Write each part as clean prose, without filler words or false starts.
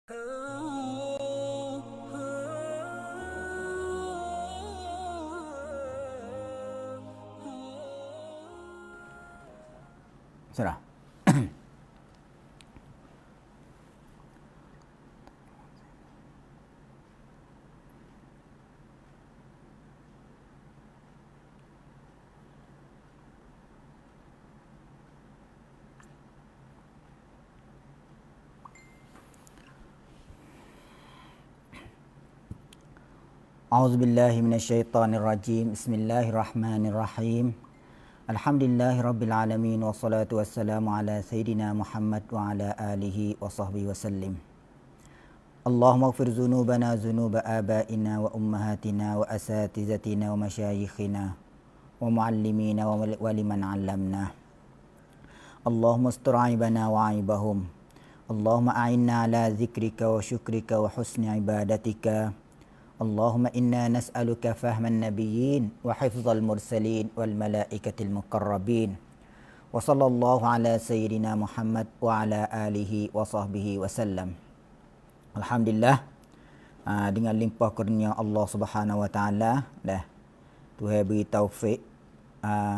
Sudah. A'udzubillahi minasyaitonirrajim. Bismillahirrahmanirrahim. Alhamdulillahirabbil alamin wassalatu wassalamu ala sayidina Muhammad wa ala alihi wa sahbihi wasallim. Allahumma ighfir dzunubana dzunuba abaina wa ummahatina wa asatizatina wa masyayikhina wa muallimina wa liman 'allamna. Allahumma astur 'aibana wa 'aibahum. Allahumma a'inna ala dzikrika wa syukrika wa husni ibadatika. Allahumma inna nas'aluka fahman nabiyyin wa hifdzal mursalin wal malaikatil muqarrabin. Wa sallallahu ala sayyidina Muhammad wa ala alihi wa sahbihi wasallam. Alhamdulillah, dengan limpah kurnia Allah Subhanahu wa taala dah Tuhan beri taufik,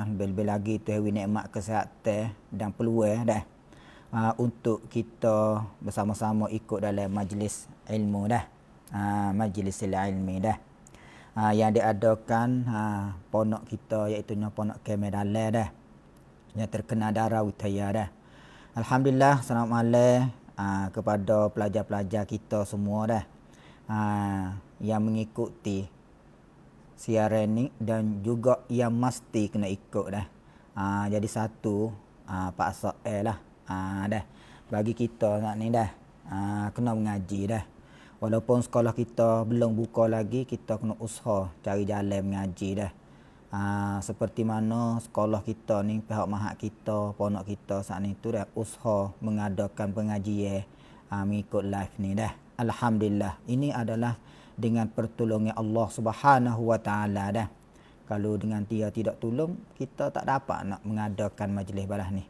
lebih-lebih lagi Tuhan beri nikmat kesihatan dan peluang dah untuk kita bersama-sama ikut dalam majlis ilmu dah. Majlisil ilmi dah yang diadakan ponok kita, iaitu ponok Kemedalan dah, yang terkena Darah Witaya dah. Alhamdulillah, selamat malam kepada pelajar-pelajar kita semua dah yang mengikuti siaran ni dan juga yang mesti kena ikut dah. Jadi satu Pak Soel lah dah bagi kita saat ni dah kena mengaji dah. Walaupun sekolah kita belum buka lagi, kita kena usaha cari jalan mengaji dah. Seperti mana sekolah kita ni, pihak mahak kita, ponok kita saat ni tu dah usaha mengadakan pengajian mengikut live ni dah. Alhamdulillah, ini adalah dengan pertolongan Allah Subhanahu wa taala dah. Kalau dengan Dia tidak tolong, kita tak dapat nak mengadakan majlis balas ni.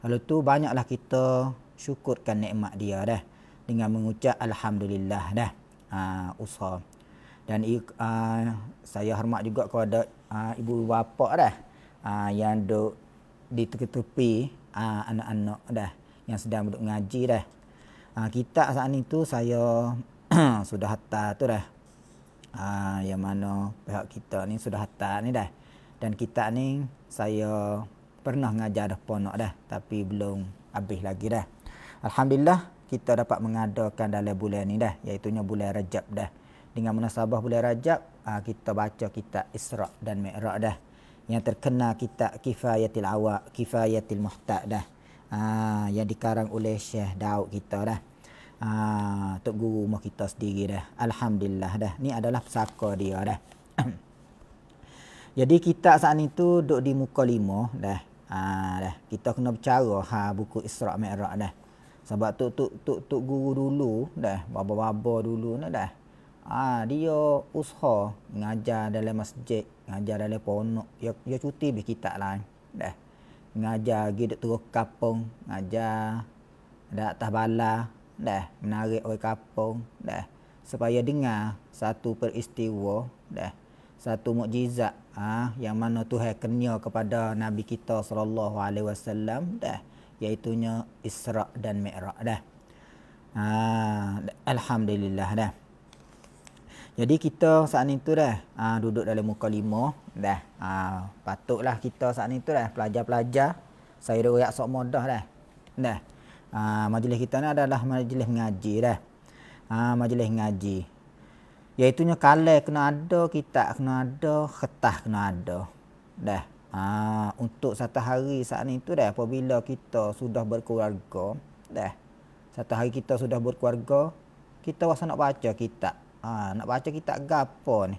Lalu tu banyaklah kita syukurkan nikmat Dia dah dengan mengucap alhamdulillah dah usaha. Dan saya hormat juga kepada ibu bapa dah yang duduk di tepi anak-anak dah yang sedang duduk mengaji dah. Kita saat ni tu saya sudah hantar tu dah. Yang mana pihak kita ni sudah hantar ni dah. Dan kita ni saya pernah ngajar dah ponok dah, tapi belum habis lagi dah. Alhamdulillah, kita dapat mengadakan dalam bulan ni dah, iaitu bulan Rajab dah. Dengan munasabah bulan Rajab, kita baca kitab Isra' dan Mi'raj dah, yang terkena kitab Kifayatil Awaq, Kifayatil Muhtaq dah, yang dikarang oleh Syekh Daud kita dah, tok guru rumah kita sendiri dah. Alhamdulillah dah, ni adalah pesaka dia dah. Jadi kitab saat ni tu duduk di muka 5 dah. Dah kita kena bercara buku Isra' Mi'raj dah. Sebab tok guru dulu dah, baba-baba dulu dah. Dia usaha mengajar dalam masjid, mengajar dalam ponok. Dia cuti beli kitab lain dah. Mengajar pergi duk turun kampung, mengajar dak atas bala dah, menarik orang kampung dah, supaya dengar satu peristiwa dah, satu mukjizat yang mana Tuhan kurnia kepada Nabi kita sallallahu alaihi wasallam dah, iaitunya Isra' dan Mi'raj dah. Alhamdulillah dah. Jadi kita saat ni tu dah duduk dalam muka 5 dah. Patutlah kita saat ni tu dah pelajar-pelajar, saya dah royak sok modah dah. Dah. Majlis kita ni adalah majlis mengaji dah. Majlis mengaji, iaitunya kalam kena ada, kitab kena ada, kertas kena ada dah. Untuk satu hari saat ni tu dah, apabila kita sudah berkeluarga dah, satu hari kita sudah berkeluarga, kita rasa nak baca kitab. Nak baca kitab gapo ni?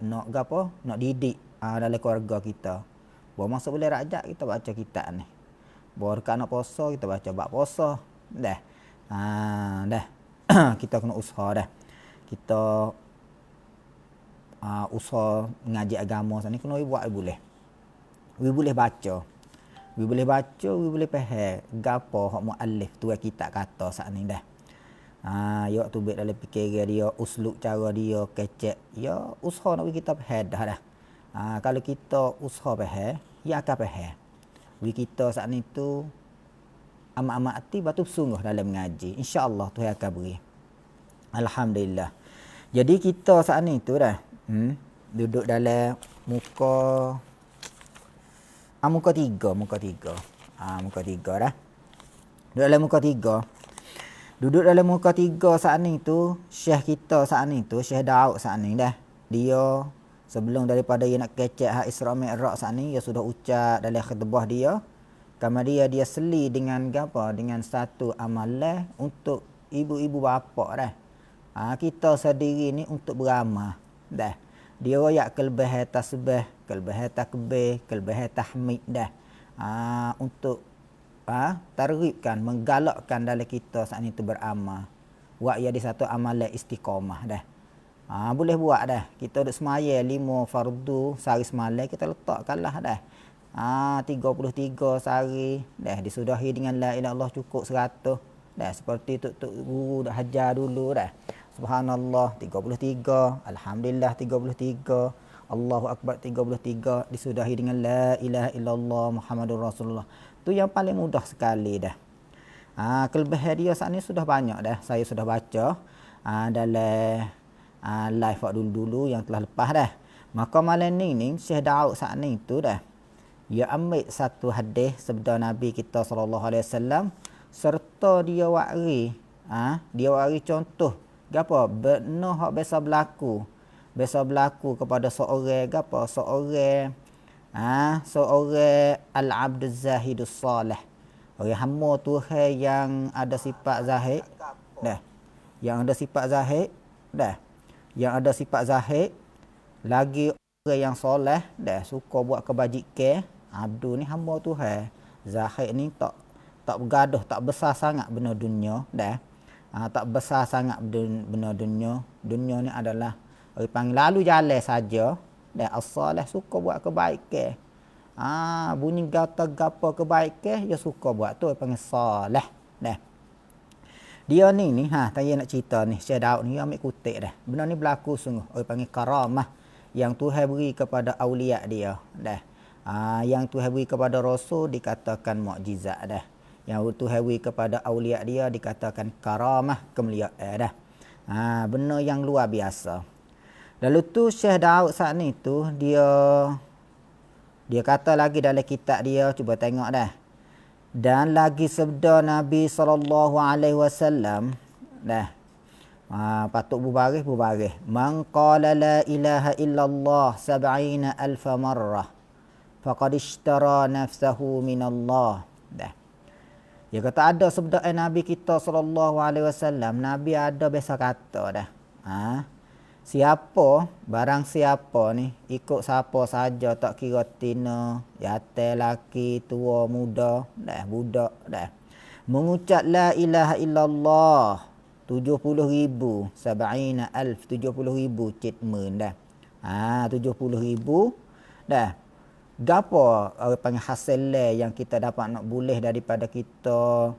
Nak gapo? Nak didik dalam keluarga kita. Baru masuk bulan Rajab kita baca kitab ni. Baru dekat nak puasa kita baca bab puasa. Dah. Dah. Kita kena usaha dah. Kita usaha mengaji agama sana kena buat boleh. Boleh baca. Boleh baca, boleh faham gapo hak muallif tu kitab kata saat ni dah. Ya tubik dalam fikiran dia, uslub cara dia kecek. Ya usaha nak bagi kita faham dah. Kalau kita usaha faham, ya akan faham. Bagi kita saat ni tu amat-amat hati batu sungguh dalam mengaji. Insya-Allah Tuhan akan beri. Alhamdulillah. Jadi kita saat ni tu dah duduk dalam muka tiga. Muka tiga dah. Duduk dalam muka tiga saat ni tu, Syekh kita saat ni tu, Syekh Daud saat ni dah. Dia sebelum daripada dia nak kecek hak Isra Mi'raj saat ni, dia sudah ucap dalam khutbah dia. Kemudian dia seli dengan apa? Dengan satu amalan untuk ibu-ibu bapa dah. Kita sendiri ni untuk beramal dah. Dia royak kelebihan tasbih, kelebihan takbir, kelebihan tahmid dah. Untuk targhibkan, menggalakkan dalam kita saat itu beramal. Buat jadi satu amalan istiqamah dah. Boleh buat dah. Kita duk semaya 5 fardu sehari semalam kita letakkanlah dah. 33 sehari dah disudahi dengan la ilaha illallah cukup 100 dah, seperti tuk guru dah hajar dulu dah. Subhanallah 33, alhamdulillah 33, Allahu akbar 33 disudahi dengan la ilaha illallah Muhammadur Rasulullah. Tu yang paling mudah sekali dah. Kelebihan dia saat ni sudah banyak dah. Saya sudah baca dalam live dulu-dulu yang telah lepas dah. Maka malam ni Syekh Daud saat ni tu dah. Dia ambil satu hadis sabda Nabi kita sallallahu alaihi wasallam serta dia wari contoh gapo benar hak biasa berlaku kepada seorang al-abduz zahidus salih, orang hamba Tuhan yang ada sifat zahid dah, yang ada sifat zahid lagi orang yang soleh dah, suka buat kebajikan. Abdu ni hamba Tuhan zahid ni tak bergaduh, tak besar sangat benda dunia dah. Tak besar sangat benda dunia. Dunia ni adalah orang panggil lalu jalan saja. Dan as-salih suka buat kebaikan. Bunyi gata gapo kebaikan dia suka buat tu orang panggil salih dah. Dia ni tanya nak cerita ni, Syekh Daud ni ambil kutip dah. Benda ni berlaku sungguh, orang panggil karamah yang Tuhan beri kepada aulia dia dah. Yang Tuhan beri kepada rasul dikatakan mukjizat dah. Yang Tuhan beri kepada aulia dia dikatakan karamah, kemuliaan dah. Benda yang luar biasa. Lalu tu Syekh Daud saat ni tu dia kata lagi dalam kitab dia, cuba tengok dah. Dan lagi sabda Nabi sallallahu alaihi wasallam dah. Patut berbaris. Man qala la ilaha illallah 70,000 marrah faqad ishtara nafsahu minallah dah. Dia kata ada sabda Nabi kita sallallahu alaihi wasallam, Nabi ada biasa kata dah. Barang siapa ni ikut siapa saja, tak kira tina, yatim, laki, tua, muda, budak dah. Mengucap la ilaha illallah 70,000, 70,000 citmen dah. 70,000 dah. Gapo orang panggil hasil yang kita dapat nak boleh daripada kita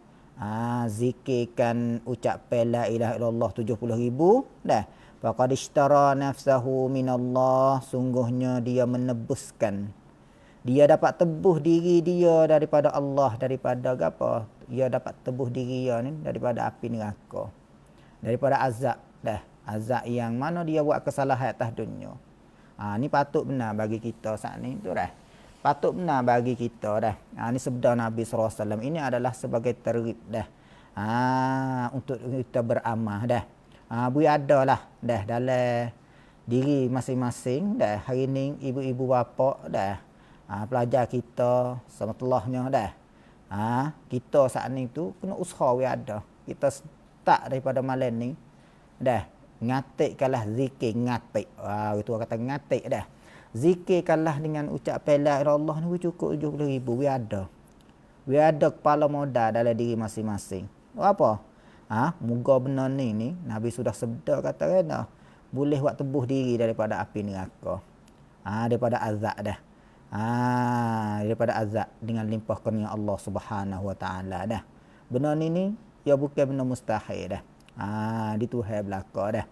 zikirkan ucapan la ilaha illallah 70,000 dah. Faqad ishtara nafsahu minallah, sungguhnya dia menebuskan, dia dapat tebus diri dia daripada Allah, daripada apa? Dia dapat tebus diri dia ni daripada api neraka, daripada azab dah. Azab yang mana dia buat kesalahan atas dunia. Ni patut benar bagi kita saat ni tu dah. Patut benar bagi kita dah. Ni sabda Nabi sallallahu alaihi wasallam, ini adalah sebagai targhib dah. Untuk kita beramal dah. Beradalah dah dalam diri masing-masing dah. Hari ni ibu-ibu bapa dah, pelajar kita semetelahnya dah. Kita saat ni tu kena usaha ada. Kita start daripada malam ni dah. Ngatikkanlah zikir, ngatik. Itu orang kata ngatik dah. Zikirkanlah dengan ucapan la ilaha illallah ni cukup 70,000 ada. Ada kepala modal dalam diri masing-masing. Apa? Moga benar ni Nabi sudah sabda kata kena boleh buat tebus diri daripada api neraka. Daripada azab dah. Daripada azab dengan limpah kurnia Allah Subhanahu wa taala dah. Benar ni ya bukan benda mustahil dah. Di Tuhan belaka dah.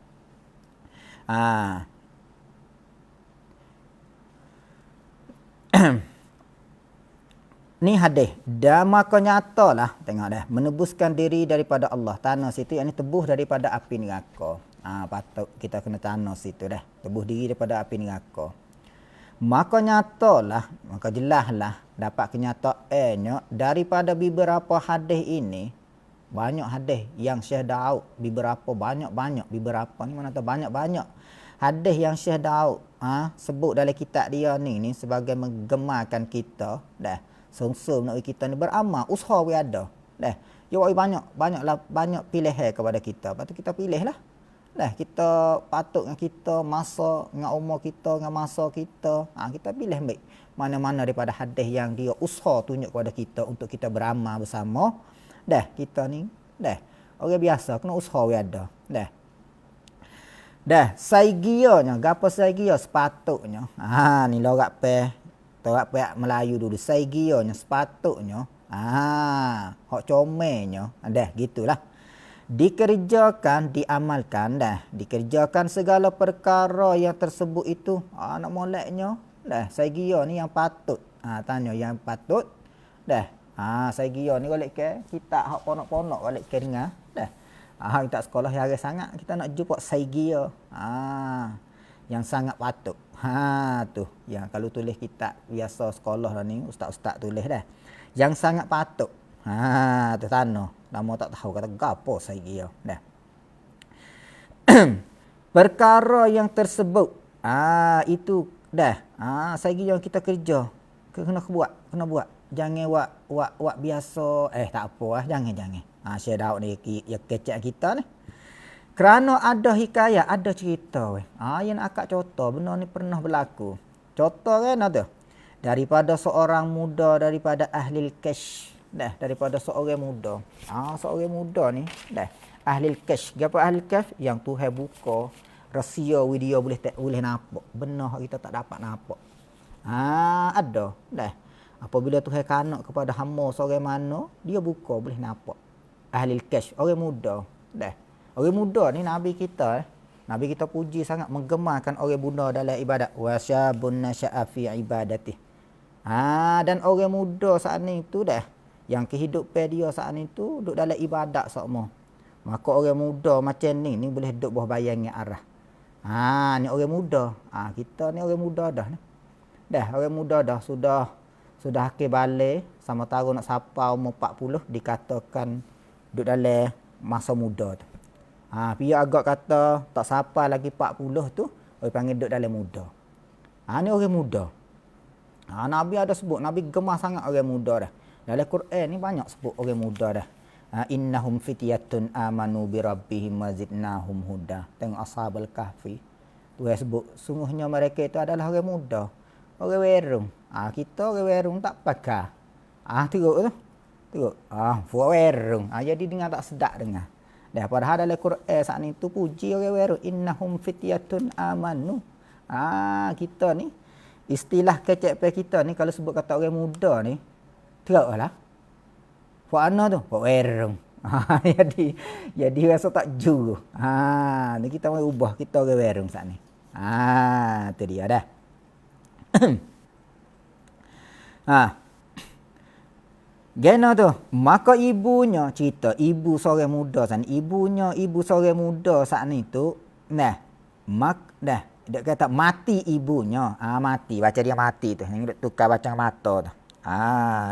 Ni hadis. Dan maka nyatalah, tengok dah, menebuskan diri daripada Allah. Tanos itu yang tebus daripada api neraka. Patut kita kena tanos itu dah. Tebus diri daripada api neraka. Maka nyatalah, maka jelaslah dapat kenyataannya daripada beberapa hadis ini. Banyak hadis yang Syekh Daud, beberapa banyak-banyak, beberapa ni mana tahu banyak-banyak hadis yang Syekh Daud sebut dalam kitab dia ni sebagai menggemarkan kita dah. Sungsum nak kita ni beramal, usaha we ada. Dah. Ya banyak pilihan kepada kita. Patut kita pilihlah. Dah, kita patut dengan kita masa dengan umur kita dengan masa kita. Kita pilih baik mana-mana daripada hadis yang dia usaha tunjuk kepada kita untuk kita beramal bersama. Dah, kita ni dah orang biasa kena usaha we ada. Dah, saigianya, gapo saigia sepatutnya. Ni lorak pe Melayu dulu. Saigianya sepatutnya. Hak comelnya. Dah, gitulah. Dikerjakan, diamalkan dah. Dikerjakan segala perkara yang tersebut itu. Nak moleknya. Dah, saigia ni yang patut. Tanya yang patut. Dah. Saigia ni golek ke kita hak ponok-ponok golek ke dengar. Dah. Kita sekolah yang sangat kita nak jumpa saigia. Yang sangat patut. Tu. Yang kalau tulis kitab biasa sekolah lah ni ustaz-ustaz tulis dah. Yang sangat patut. Tu tano. Nama tak tahu kata gapo saigia. Dah. Perkara yang tersebut itu dah. Saigia yang kita kerja. Kena buat. Jangan buat biasa. Tak apa jangan. Syekh Daud ni ya kecek kita ni. Kerana ada hikayat, ada cerita weh. Yang akak contoh benda ni pernah berlaku. Contoh kan ada. Daripada seorang muda daripada Ahlil Kash. Dah, daripada seorang muda. Seorang muda ni dah. Ahlil Kash. Apa Ahlil Kash? Yang Tuhan buka rahsia dia boleh nampak. Benar kita tak dapat nampak. Ada. Dah. Apabila Tuhan kanak kepada hamba seorang mana, dia buka boleh nampak. Ahlil Kash, orang muda. Dah. Orang muda ni Nabi kita Nabi kita puji sangat menggemarkan orang muda dalam ibadat. Wasyabun nasya'a fi ibadati. Dan orang muda saat ni tu dah yang kehidupan dia saat ni tu duduk dalam ibadat semua. Maka orang muda macam ni boleh duduk bawah bayangnya arah. Ni orang muda. Kita ni orang muda dah ni. Dah orang muda dah sudah akhir balik sama tahun nak sapa umur 40 dikatakan duduk dalam masa muda tu. Pihak agak kata tak sapa lagi 40 tu, orang panggil duduk dalam muda. Ni orang muda. Nabi ada sebut, Nabi gemar sangat orang muda dah. Dalam Quran ni banyak sebut orang muda dah. Innahum fityatun amanu bi rabbihim wazidnahum huda. Tengok Ashabul Kahfi. Tuhan sebut, sungguhnya mereka itu adalah orang muda. Orang werung. Kita orang werung tak pakai. Tengok tu. Tengok. Buat werung. Jadi dengar tak sedap dengar. Dah padahal dalam Quran saat ni tu puji orang weru innahum fityatun amanu. Kita ni istilah kecek kita ni kalau sebut kata orang muda ni teruklah. Buat ana tu? Buat werung. Jadi rasa tak juru. Ni kita mau ubah kita orang werung saat ni. Tu dia dah. Gena tu, maka ibunya cerita ibu seorang muda sana. Ibu seorang muda saat ni tu, dia kata mati ibunya. Mati, baca dia mati tu. Ni tukar baca mata tu.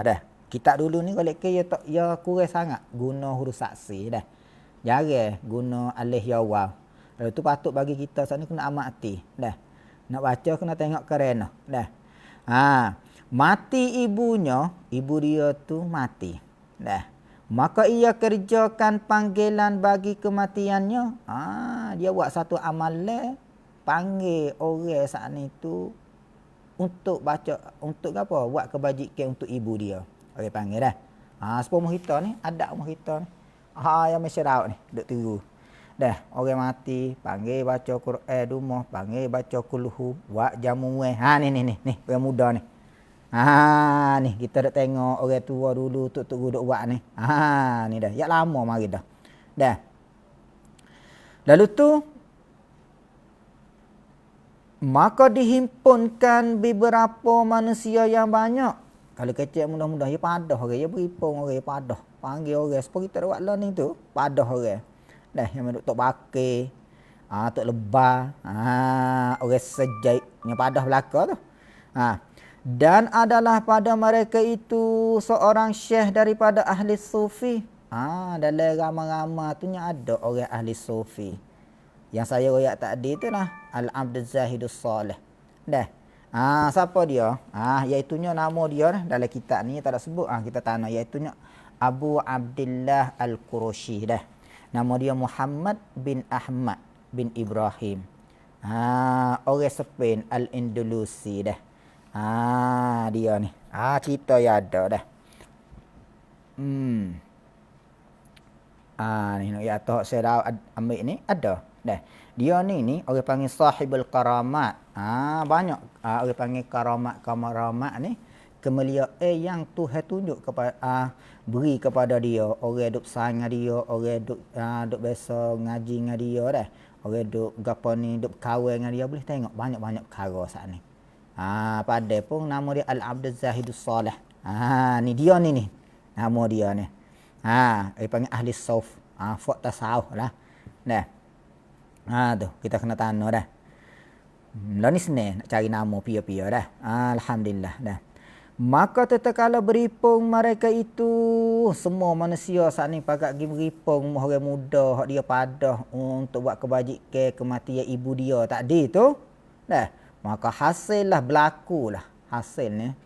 Dah. Kitab dulu ni golek ke ya kurang sangat guna huruf saksi dah. Jarang guna alif ya waw. Lepas tu patut bagi kita saat ni kena amati dah. Nak baca kena tengok kerana dah. Mati ibunya, ibu dia tu mati. Dah. Maka ia kerjakan panggilan bagi kematiannya. Dia buat satu amalan panggil orang saat ni tu untuk baca, untuk apa? Buat kebajikan untuk ibu dia. Orang panggil dah. Sepuluh kita ni, ada umur kita ni. Yang masyarakat ni, duk tiru. Dah, orang mati, panggil baca Quran rumah, panggil baca kulhu, buat jamu weh. Ni, orang muda ni. Ni kita dah tengok orang tua dulu tuk duk buat ni. Ni dah. Ya lama mari dah. Dah. Lalu tu maka dihimpunkan beberapa manusia yang banyak. Kalau kecil mudah-mudah dia padah orang, dia beripung orang, dia padah. Panggil orang seperti kita buat learning tu, padah orang. Dah yang duk tok bakir, tok lebar, orang sejai yang padah belaka tu. Dan adalah pada mereka itu seorang syekh daripada ahli sufi. Dalam ramai-ramai tu ada orang ahli sufi. Yang saya royak tadi tu lah Al-Abd Zahidus Salih. Dah. Siapa dia? Iaitunya nama dia dalam kitab ni tak ada sebut. Kita tanya iaitunya Abu Abdullah Al-Qurashi dah. Nama dia Muhammad bin Ahmad bin Ibrahim. Orang Spain Al-Andalusi dah. Dia ni. Cerita yang ada dah. Ni nak ya tahu saya ambil ni ada. Dah. Dia ni orang panggil sahibul karamat. Banyak orang panggil karamat ni kemuliaan yang Tuhan tunjuk kepada beri kepada dia. Orang duk sayang dia, orang duk biasa ngaji dengan dia dah. Orang duk gapo ni duk kahwin dengan dia, boleh tengok banyak-banyak perkara saat ni. Pada pun nama dia Al-Abd Zahidus Salih. Ni dia ni. Nama dia ni. Dia panggil ahli sauf. Fok tasawuf lah. Dah. Tu kita kena tanya dah. Lah ni senang nak cari nama pia-pia dah. Alhamdulillah dah. Maka tatkala beripung mereka itu semua manusia saat ni pakat pergi beripung orang muda hak dia padah untuk buat kebajikan kematian ibu dia tadi tu. Dah. Maka hasillah berlakulah. Hasilnya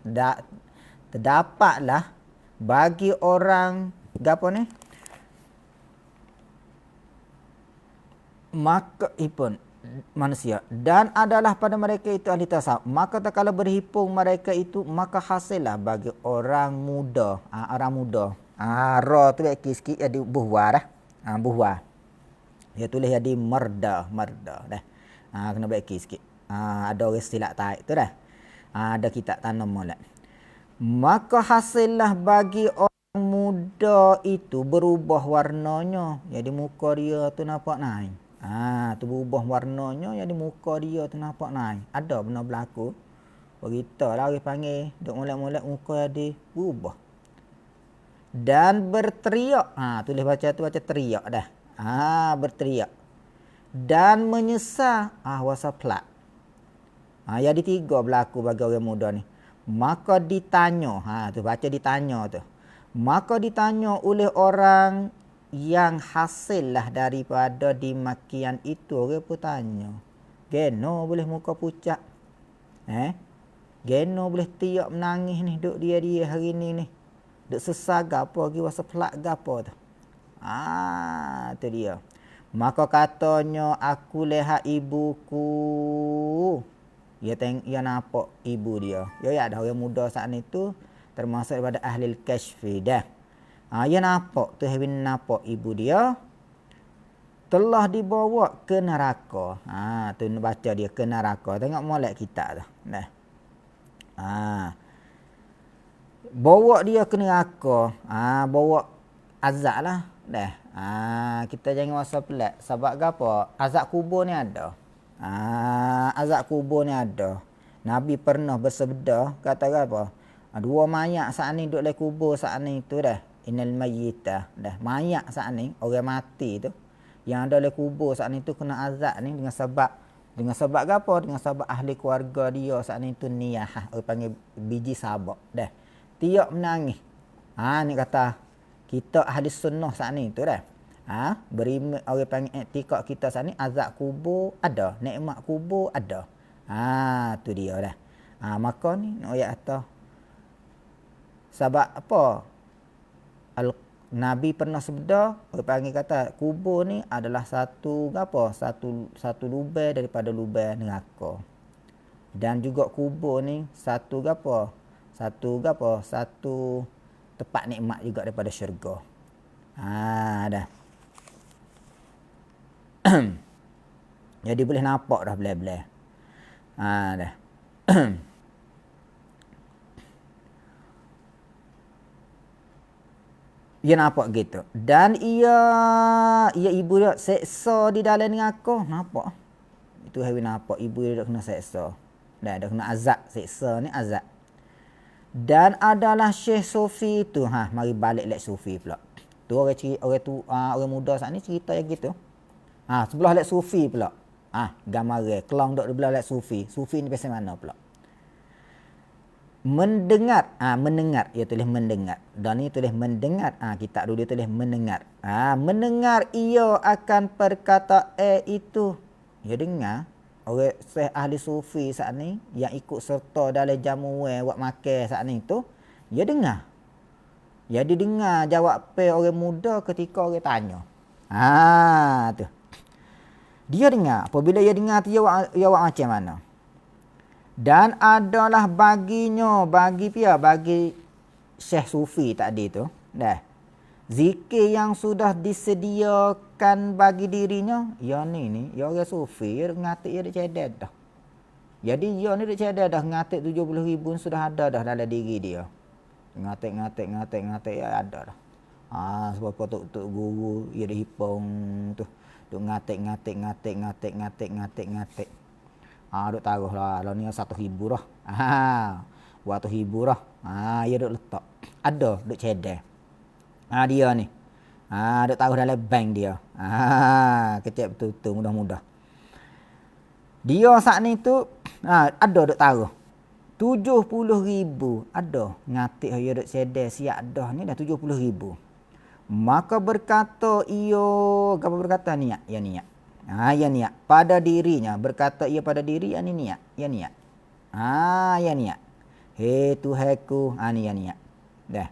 terdapatlah bagi orang gapo ni? Maka ipun manusia dan adalah pada mereka itu ahli tasawuf. Maka tatkala berhimpun mereka itu maka hasillah bagi orang muda. Orang muda. Ra tu sikit jadi buhwa dah. Buhwa. Dia tulis jadi marda dah. Kena baik sikit. Ada orang silap taik tu dah. Ada kitab tanam molek. Maka hasillah bagi orang muda itu berubah warnanya. Jadi muka dia tu nampak naik. Tu berubah warnanya jadi muka dia tu nampak naik. Ada benar berlaku. Berita lah orang panggil. Duk molek-molek muka dia berubah. Dan berteriak. Tulis baca tu baca teriak dah. Berteriak. Dan menyesal. Wasa pelak. Jadi 3 berlaku bagi orang muda ni. Maka ditanya. Tu baca ditanya tu. Maka ditanya oleh orang yang hasillah daripada dimakian itu. Orang pun tanya. Geno boleh muka pucat? Geno boleh tiap menangis ni. Duk dia hari ni. Duk sesal gapo lagi wasa pelak gapo tu. Tu dia. Maka katanya aku lihat ibuku. Ia nampak ibu dia. Ada orang muda saat ni tu termasuk daripada ahli al-kashfi dah. Ia nampak tu Hebin nampak ibu dia telah dibawa ke neraka. Tu baca dia ke neraka. Tengok molek kitab tu. Dah. Bawa dia ke neraka. Bawa azab lah. Dah. Kita jangan rasa pelik. Sebab apa? Azab kubur ni ada. Azab kubur ni ada. Nabi pernah bersabda kata apa? 2 mayat saat ni duduk dalam kubur saat ni tu dah. Innal mayyita. Dah mayat saat ni orang mati tu yang ada dalam kubur saat ni tu kena azab ni dengan sebab apa? Dengan sebab ahli keluarga dia saat ni tu niyah. Orang panggil biji sabak. Dah. Tiap menangis. Ni kata kita ahli sunnah saat ni tu dah. Beri orang panggil etikad kita saat ni azab kubur ada, nikmat kubur ada. Tu dia dah. Maka ni nak ayat atas. Sebab apa? Nabi pernah sabda, orang panggil kata kubur ni adalah satu apa? Satu lubang daripada lubang neraka. Dan juga kubur ni satu apa? Satu tempat nikmat juga daripada syurga. Dah. Jadi boleh nampak dah belah-belah. Dah. Ia nampak gitu. Dan ia ibu dia seksa di dalam dengan aku. Nampak? Itu hari nampak ibu dia kena seksa. Dah kena azab. Seksa ni azab. Dan adalah Syekh Sufi tu. Mari balik lek Sufi pula. Tu orang muda saat ni cerita yang gitu. Sebelah lek Sufi pula. Gambar kelong dok di belah lek Sufi. Sufi ni pasal mana pula? Mendengar. Mendengar. Ia tulis mendengar. Dan ni tulis mendengar. Kitab dulu dia tulis mendengar. Mendengar ia akan perkataan itu. Ia dengar. Orang Syekh ahli Sufi saat ni yang ikut serta dalam jamu buat makan saat ni tu, dia dengar. Dia dengar jawab orang muda ketika orang tanya. Tu. Dia dengar. Apabila dia dengar tu, dia buat macam mana? Dan adalah baginya, bagi Syekh Sufi tadi tu, zikir yang sudah disediakan bagi dirinya, ya orang Sufi, dia ngatik dia dah cedek dah. Jadi dia ni dah cedek dah, ngatik 70,000 sudah ada dah dalam diri dia. Ngatik, ya ada dah. Sebab tok guru, dia dah hipong tu. Duk ngatik. Duk taruh lah, ni 1,000 dah. 200,000 dah. Dia duk letak. Ada, duk cedek. Dia ni. Duk taruh dalam bank dia. Kecil betul-betul, mudah-mudah. Dia saat ni tu, ada duk taruh. 70,000 ada. Ngatik dia duk sedar siap dah ni dah 70,000. Maka berkata apa berkata niat? Ya niat. Ya niat. Pada dirinya. Berkata ia pada diri, ni niat. Ya niat. Ya niat. Hei Tuhanku. Ni ya niat. Dah.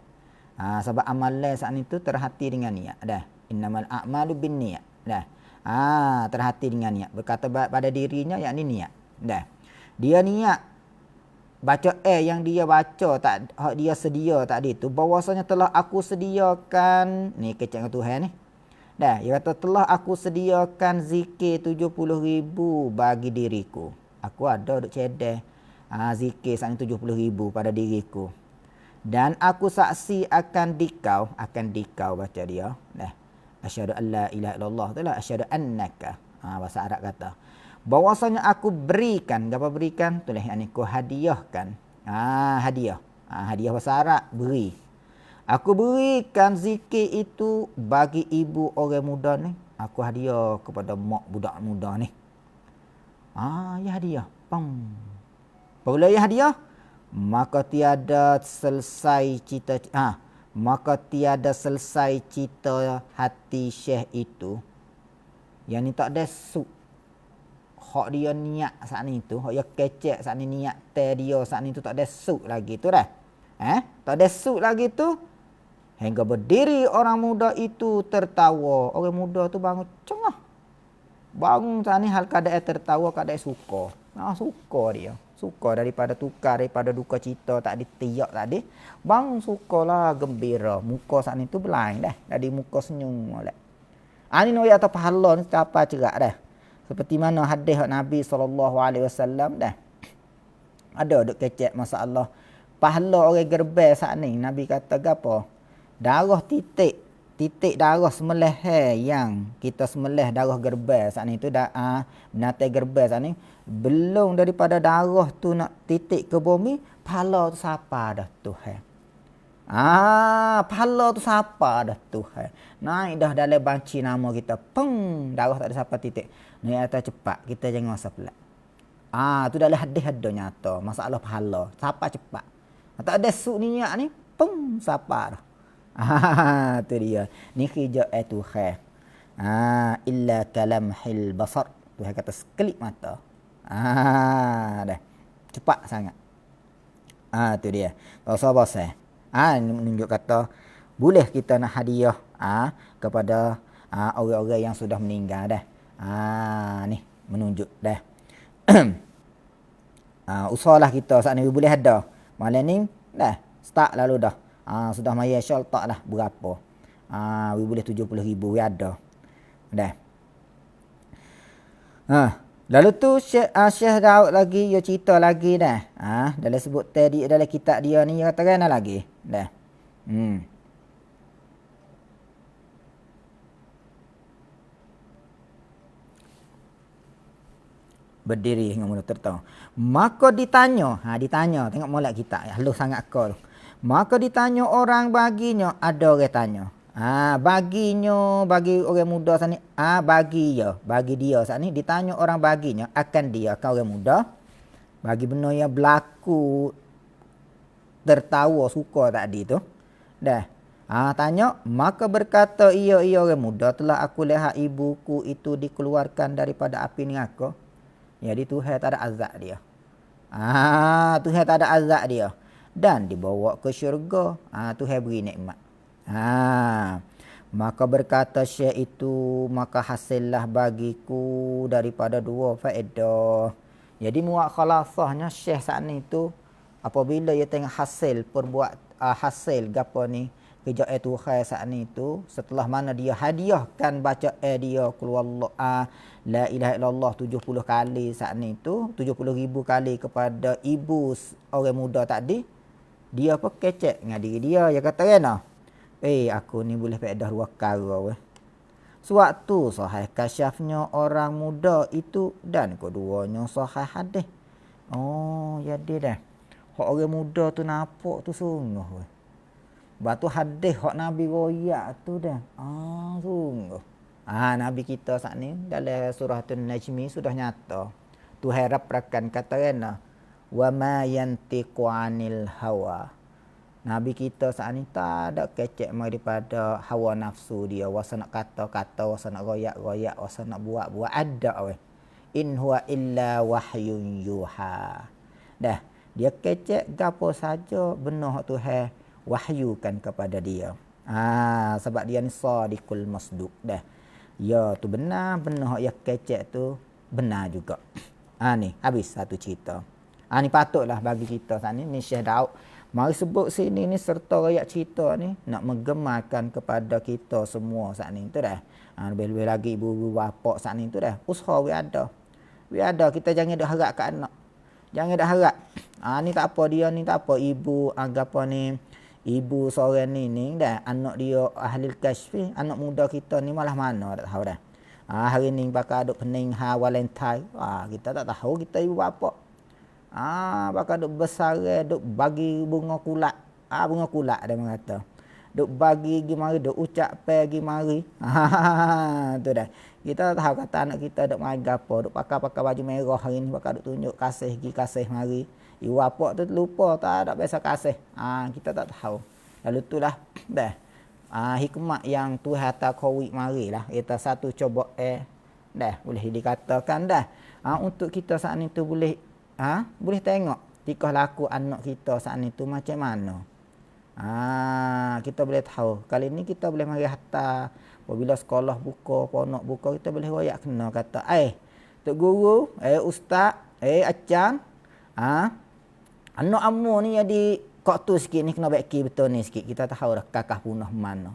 Sebab amalan saat itu terhati dengan niat. Dah. Innamal a'malu bin niat. Dah. Terhati dengan niat. Berkata pada dirinya, yakni niat. Dah. Dia niat. Baca yang dia baca, dia sedia tadi tu. Bahawasanya telah aku sediakan. Ni kecek dengan Tuhan ni. Dah. Dia kata telah aku sediakan zikir 70,000 bagi diriku. Aku ada duk cedek. Zikir saat ini 70,000 pada diriku. Dan aku saksi akan dikau baca dia. Asyhadu an la ilaha illallah, itulah asyhadu annaka. Bahasa Arab kata. Bahwasanya aku berikan, apa berikan? Tulis ni aku hadiahkan. Hadiah. Hadiah bahasa Arab beri. Aku berikan zikir itu bagi ibu orang muda ni. Aku hadiah kepada mak budak muda ni. Ya hadiah. Apabila ya hadiah, maka tiada selesai cita hati Syekh itu. Yang ni tak ada suk. Hak dia niat saat ni tu, hak dia kecek saat ni niat dia saat ni tu tak ada suk lagi tu dah. Tak ada suk lagi tu. Hingga berdiri orang muda itu tertawa. Orang muda tu bangun cengah. Bangun saat ni hal keadaan tertawa, keadaan suka. Suka dia. Suka daripada duka cita tak ditiak tadi. Bang sukalah gembira. Muka saat ni tu belain dah. Dari muka senyum molek. Ni nak atas pahala ni apa cerak dah. Seperti mana hadis Nabi SAW dah. Ada duk kecek masalah pahala orang gerbel saat ni. Nabi kata gapo? Darah titik darah semelih yang kita semelih darah gerbel saat ni tu binatang gerbel saat ni belum daripada darah tu nak titik ke bumi, pahala tu siapa dah Tuhan. Pahala tu siapa dah Tuhan. Naik dah dalam banci nama kita. Darah tak ada siapa titik. Naik atas cepat, kita jangan rasa pelat. Tu dalam hadis ada nyata masalah pahala. Siapa cepat. Tak ada suk niat ni, siapa dah. Tu dia. Ni kerja Tuhan. Illa kalamhil basar. Tuhan kata sekelip mata. Dah. Cepat sangat. Tu dia. Bahasa-bahasa. Menunjuk kata boleh kita nak hadiah kepada orang-orang yang sudah meninggal dah. Ni menunjuk dah. Usahalah kita saat ni boleh ada. Malam ni dah start lalu dah. Sudah maya syal tak lah berapa. Boleh 70,000 ada. Dah. Lalu tu Syekh Daud lagi dia cerita lagi dah. Dalam sebut tadi dalam kitab dia ni dia kata kan lagi. Dah. Berdiri dengan muda tertang. Maka ditanya, ditanya, tengok molek kita, halus sangat kau. Maka ditanya orang baginya, ada orang tanya. Baginya, bagi orang muda sana, bagi dia sana, ditanya orang baginya, akan dia, akan orang muda, bagi benda yang berlaku, tertawa, suka tadi tu. Dah. Tanya, maka berkata ia orang muda, telah aku lihat ibuku itu dikeluarkan daripada api neraka. Jadi Tuhan tak ada azab dia. Tuhan tak ada azab dia. Dan dibawa ke syurga. Tuhan beri nikmat. Maka berkata Syekh itu, maka hasillah bagiku daripada dua faedah. Jadi muak khalasahnya Syekh saat ni tu, apabila ia tengok hasil hasil gapo ni kerja Tuhan saat ni tu, setelah mana dia hadiahkan baca dia keluar la ilaha illallah 70 kali saat ni tu, 70,000 kali kepada ibu orang muda tadi, dia pun kecek dengan diri dia. Dia kata kena, aku ni boleh faedah dua perkara weh. Sewaktu sahih kasyafnya orang muda itu dan keduanya sahih hadis. Jadi dah. Hak orang muda tu nampak tu sungguh weh. Batu hadis hak Nabi royak tu dah. Sungguh. Nabi kita saat ni dalam surah An-Najmi sudah nyata. Tu harapkan kata kena wa ma yantiqu 'anil hawa. Nabi kita saat ni tak ada kecek daripada hawa nafsu dia. Wasa nak kata-kata, wasa nak royak-royak, wasa nak buat-buat. Ada weh. In huwa illa wahyun yuha. Dah. Dia kecek gapo saja benar Tuhan wahyukan kepada dia. Sebab dia ni sadiqul masduq. Dah. Ya tu benar ya kecek tu benar juga. Ni habis satu cerita. Ni patutlah bagi kita saat ni Syekh Daud mari sebut sini ni serta rakyat cerita ni nak menggemarkan kepada kita semua saat ni tu dah. Lebih-lebih lagi ibu-ibu bapa saat ni tu dah. Usaha we ada. Kita jangan dak harap kat anak. Jangan dak harap. Ni tak apa dia ni tak apa ibu apa ni ibu seorang ni dah anak dia ahli kasfi, anak muda kita ni malah mana tak tahu dah. Hari ni bakal duk pening Valentine. Kita tak tahu kita ibu bapa. Bakal duk besar duk bagi bunga kulat. Bunga kulat dia mengata. Duk bagi gi mari duk ucap pergi mari. Tu dah. Kita tahu kata anak kita duk mari gapo, duk pakai baju merah hari ni bakal duk tunjuk kasih gi kasih mari. Ibu bapa tu lupa tak ada biasa kasih. Kita tak tahu. Lalu itulah dah. Hikmat yang Tuhan tak kawik marilah. Kita satu coba dah boleh dikatakan dah. Untuk kita saat ni tu boleh boleh tengok tingkah laku anak kita saat ni tu macam mana. Kita boleh tahu. Kali ni kita boleh mari hantar apabila sekolah buka, ponok buka, kita boleh royak kena kata, Tok Guru, Ustaz, Acan, anak amu ni jadi kok tu sikit ni kena beki betul ni sikit. Kita tahu dah kakak punah mana.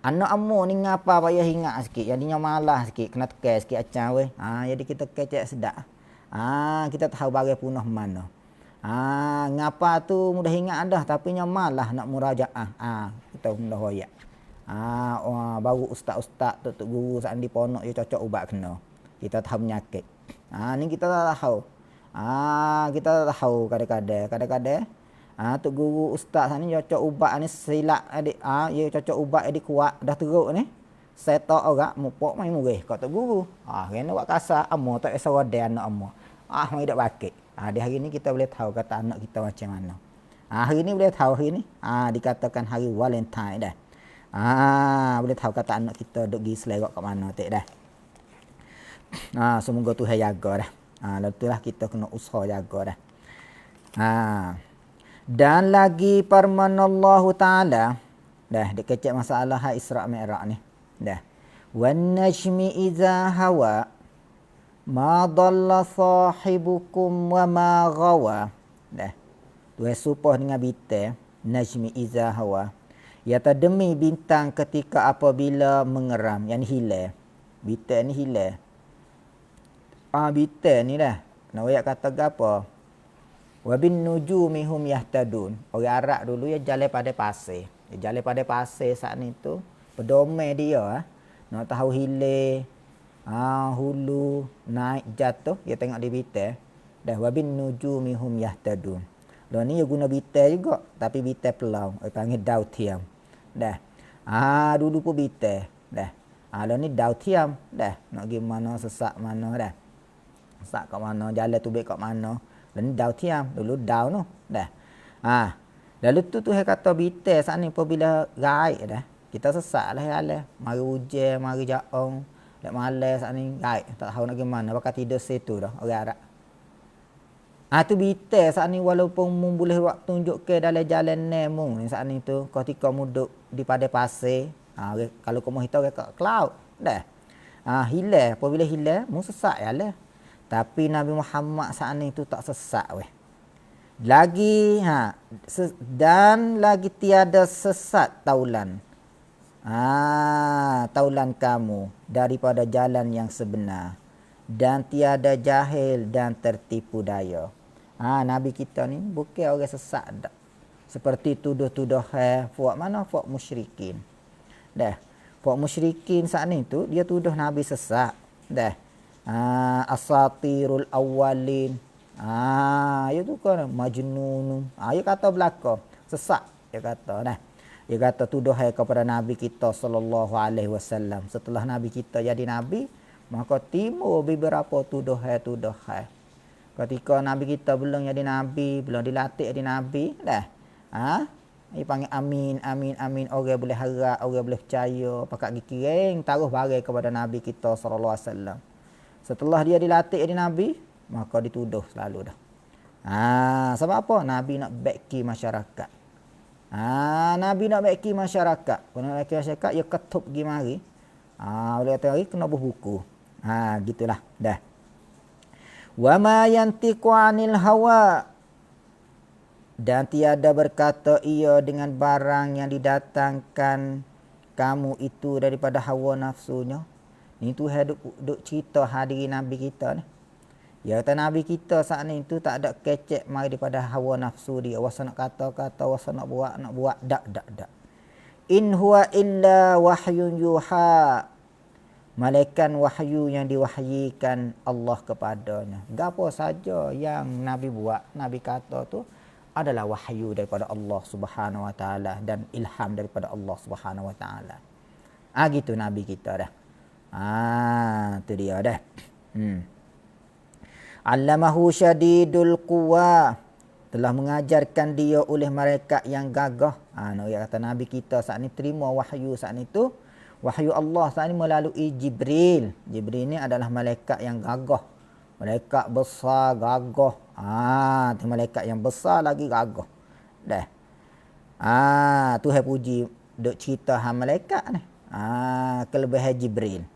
Anak amu ni ngapa payah ingat sikit. Jadinya malah sikit, kena tekan sikit Acan weh. Jadi kita kecek sedap. Kita tahu bagai punah mana. Ngapa tu mudah ingat dah tapi malah nak murajaah. Kita mudah royak. Baru ustaz-ustaz tok guru saat di ponok dia cocok ubat kena. Kita tahu penyakit. Ni kita tak tahu. Kita tak tahu kadang-kadang tok guru ustaz ni cocok ubat ni silap adik. Dia cocok ubat adik kuat dah teruk ni. Saya tak orang mupok mai murih kat tok guru. Kena buat kasar amo tak esok ada anak amo. Mai dak bakit. Di hari ni kita boleh tahu kata anak kita macam mana. Hari ni boleh tahu hari ni. Dikatakan hari Valentine dah. Boleh tahu kata anak kita duk gi selerok kat mana tak dah. Semoga Tuhan jaga dah. Lepas itulah kita kena usaha jaga dah. Dan lagi firman Allah Taala dah dikecek masalah Isra Mi'raj ni. Dah. Wan najmi idza hawa ma dhalla sahibukum wa ma ghawa. Dah. Tuhan supah dengan bintang najmi idza hawa. Yata demi bintang ketika apabila mengeram, yang hilang. Bintang ni hilang. Bintang ni dah. Nak ayat kata gapo? Wa bin nujumi hum yahtadun. Orang Arab dulu dia jalan pada pasir. Dia jalan pada pasir saat ni tu pedomai dia nak tahu hilang. Hulu naik jatuh dia tengok di bintang. Dah wabin nujumi hum yahtadun. Lah ni dia guna bintang juga tapi bintang pelau. Dia panggil dautiam. Dah. Dulu pun bintang. Dah. Lah ni dautiam. Dah. Nak pergi mana sesak mana dah. Sesak kat mana jalan tu baik kat mana. Lah ni dautiam. Dulu dau tu. Dah. Lalu tu Tuhan kata bintang saat ni apabila gaib dah. Kita sesak lah jalan. Mari hujan, mari jaong. Lek malam saat ni gaib. Tak tahu nak pergi mana. Bakal tidur situ dah. Orang Arab. Tu bitel saat ni walaupun mu boleh buat tunjuk ke dalam jalan nemu ni saat ni tu ketika mu duduk di pada pasir. Kalau kau mau hitam kat cloud dah. Hilang, apabila hilang mu sesak ya lah. Tapi Nabi Muhammad saat ni tu tak sesak weh. Lagi dan lagi tiada sesat taulan. Taulan kamu daripada jalan yang sebenar dan tiada jahil dan tertipu daya. Nabi kita ni bukan orang sesat dak. Seperti tuduh-tuduh puak mana? Puak musyrikin. Dah. Puak musyrikin saat ni tu dia tuduh Nabi sesat. Dah. Asatirul awwalin. Ya tu kan majnun. Dia kata belaka sesat dia kata dah. Dia kata tuduh kepada Nabi kita sallallahu alaihi wasallam. Setelah Nabi kita jadi nabi, maka timbul beberapa tuduh. Ketika Nabi kita belum jadi Nabi, belum dilatih jadi Nabi, dah. Dia panggil amin. Orang boleh harap, orang boleh percaya. Pakat gikiring, taruh barang kepada Nabi kita SAW. Setelah dia dilatih jadi Nabi, maka dituduh selalu dah. Sebab apa? Nabi nak beki masyarakat. Nabi nak beki masyarakat. Kena beki masyarakat, dia ketup pergi mari. Boleh kata hari, kena berbuku. Gitulah, dah. Wa ma yantiqu 'anil hawa, dan tiada berkata ia dengan barang yang didatangkan kamu itu daripada hawa nafsunya. Ni tu duk cerita hadiri Nabi kita ni. Ya kata Nabi kita saat ni tu tak ada kecek mari daripada hawa nafsu dia. Wasa nak kata, wasa nak buat. Dak. In huwa illa wahyun yuha. Malaikat wahyu yang diwahyikan Allah kepadanya. Gapo saja yang Nabi buat, Nabi kata tu adalah wahyu daripada Allah Subhanahu Wa Taala dan ilham daripada Allah Subhanahu Wa Taala. Gitu Nabi kita dah. Tu dia dah. Allamahu syadidul quwa, telah mengajarkan dia oleh malaikat yang gagah. Nak kata Nabi kita saat ni terima wahyu saat ni tu. Wahyu Allah saat ini melalui Jibril. Jibril ni adalah malaikat yang gagah. Malaikat besar, gagah. Tu malaikat yang besar lagi gagah. Dah. Tuhan puji duk cerita malaikat ni. Kelebihan Jibril.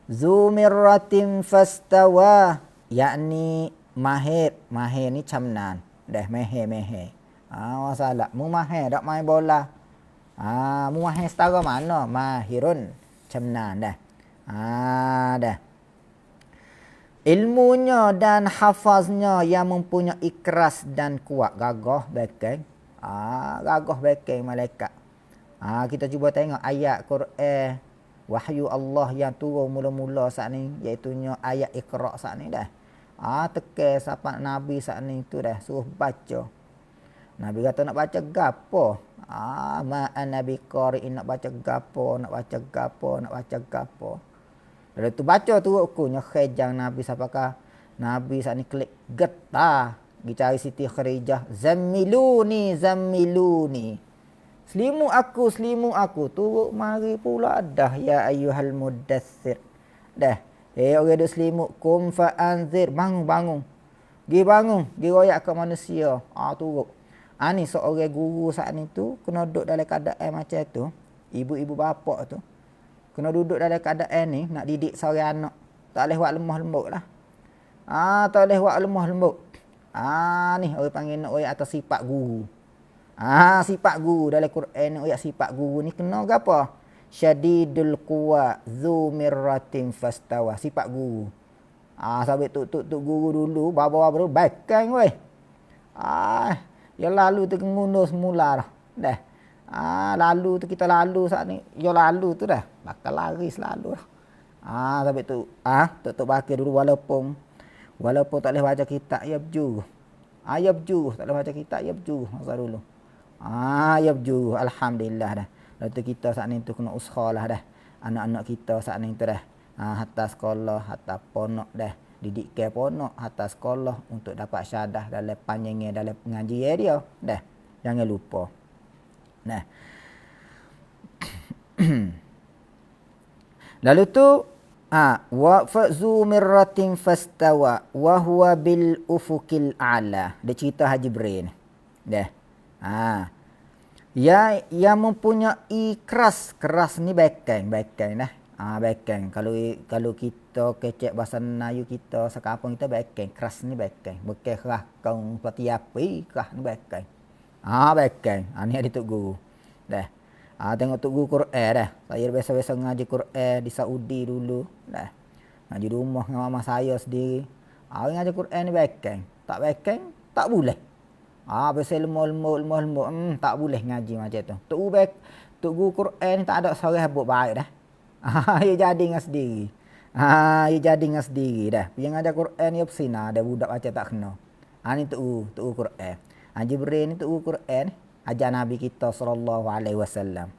Zumirratin fastawa, yakni mahir. Mahir ni camnan. Dah mahir. Masalah. Mu mahir dak main bola. Muahir setara mana? Mahirun. Camnan dah. Dah. Ilmunya dan hafaznya yang mempunyai ikhlas dan kuat. Gagah bekeng. Gagah bekeng malaikat. Kita cuba tengok ayat Quran. Wahyu Allah yang turun mula-mula saat ni. Iaitunya ayat Iqra' saat ni dah. Tekan sahabat Nabi saat ni tu dah. Suruh baca. Nabi kata nak baca gapo? Ma'an Nabi qari'in, nak baca gapo. Lalu tu baca tu ukunya khejang Nabi sapakah Nabi saat ni klik getah. Pergi cari Siti Khadijah. Zammiluni. Selimu aku. Turut mari pula dah. Ya ayyuhal muddathir. Dah. Orang duk selimut. Kum fa'anzir. Bangun. Gi bangun. Gi royak ke manusia. Turut. Ni seorang guru saat ni tu kena duduk dalam keadaan macam tu. Ibu-ibu bapa tu kena duduk dalam keadaan ni nak didik seorang anak. Tak boleh buat lemah lembut lah. Tak boleh buat lemah lembut. Ni orang panggil nak ayat atas sifat guru. Sifat guru dalam Quran ni, ayat sifat guru ni kena apa? Syadidul quwa, dzu mirratin fastawa. Sifat guru. Sampai tuk guru dulu, baba-baba dulu bakang weh. Ya lalu tu ngundur semula dah. Dah. Lalu tu kita lalu saat ni. Ya lalu tu dah. Bakal lari selalu dah. Tapi tok pakai dulu walaupun tak boleh baca kitab ya berjuruh. Ya berjuruh, tak boleh baca kitab ya berjuruh masa dulu. Ya berjuruh, alhamdulillah dah. Lepas tu kita saat ni tu kena usaha lah dah. Anak-anak kita saat ni tu dah. Hatta sekolah, hatta ponok dah. Didik ke ponok, hatta sekolah untuk dapat syahadah dalam panjangnya dalam pengajian dia. Dah. Jangan lupa. Nah. Lalu tu wa fa'zu mirratin fastawa wa huwa bil ufuqil a'la. Dia cerita Haji Jibril. Dah. Ya mempunyai keras ni bekeng dah. Bekeng. Kalau kita kecek bahasa Melayu kita sekampung kita bekeng. Keras ni bekeng. Bukan keras kau seperti api, keras ni bekeng. Bekeng. Ni ada tok guru. Dah. Tengok tok guru Quran dah. Saya biasa-biasa ngaji Quran di Saudi dulu. Dah. Ngaji rumah dengan mama saya sendiri. Ngaji Quran ni bekeng. Tak bekeng, tak boleh. Biasa lemah, tak boleh ngaji macam tu. Tok guru Quran ni tak ada seorang habuk baik dah. Dia jadi dengan sendiri. Dia jadi dengan sendiri dah. Yang ngajar Quran dia bersinar, ada budak baca tak kena. Ni tok guru Quran. Jibril ni tok guru Quran, ajar Nabi kita sallallahu alaihi wasallam.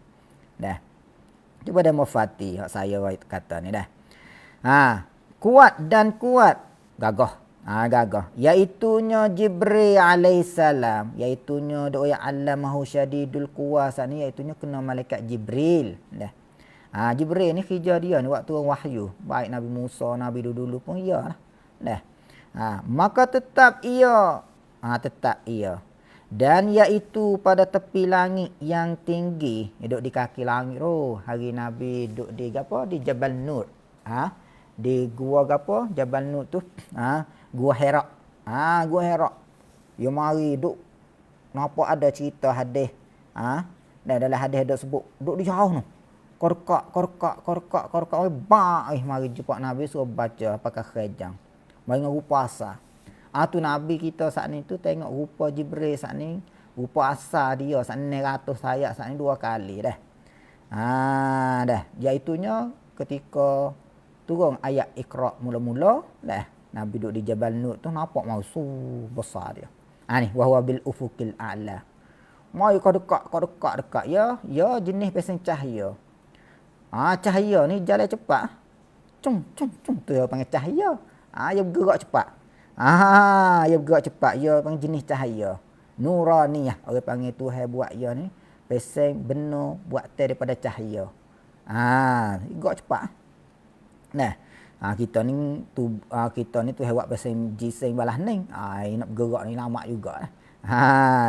Dah. Cuba demo Fatih hak saya kata ni dah. Kuat dan kuat. Gagah. Gagah. Iaitunya Jibril alaihissalam. Iaitunya doa yang allamahu syadidul quwa ni. Iaitunya kena malaikat Jibril. Dah. Jibril ni kerja dia ni waktu wahyu. Baik Nabi Musa, Nabi dulu pun iya lah. Dah. Maka tetap ia. Tetap ia. Dan iaitu pada tepi langit yang tinggi. Duduk di kaki langit. Hari Nabi duduk di apa? Di Jabal Nur. Di gua apa? Jabal Nur tu. Gua Hira. Gua Hira. Dia mari duk nampak ada cerita hadis. Dan dalam hadis ada sebut duk di jauh tu. Korkak. Mari jumpa Nabi suruh baca pakai khajang. Mari rupa asal. Tu Nabi kita saat ni tu tengok rupa Jibril saat ni. Rupa asal dia saat ni 100 sayap saat ni 2 kali dah. Dah. Iaitunya ketika turun ayat Iqra mula-mula dah. Nabi duduk di Jabal Nur tu nampak mau besar dia. Ni wa huwa bil ufuqil a'la. Mai kau dekat ya jenis pesen cahaya. Cahaya ni jalan cepat. Cung tu dia panggil cahaya. Dia bergerak cepat. Dia bergerak cepat. Dia panggil jenis cahaya. Nuraniyah. Orang panggil Tuhan buat dia ni pesen benar buat daripada cahaya. Gerak cepat. Nah, kita ni tu buat pesen jising balas ning. Nak bergerak ni lama juga dah.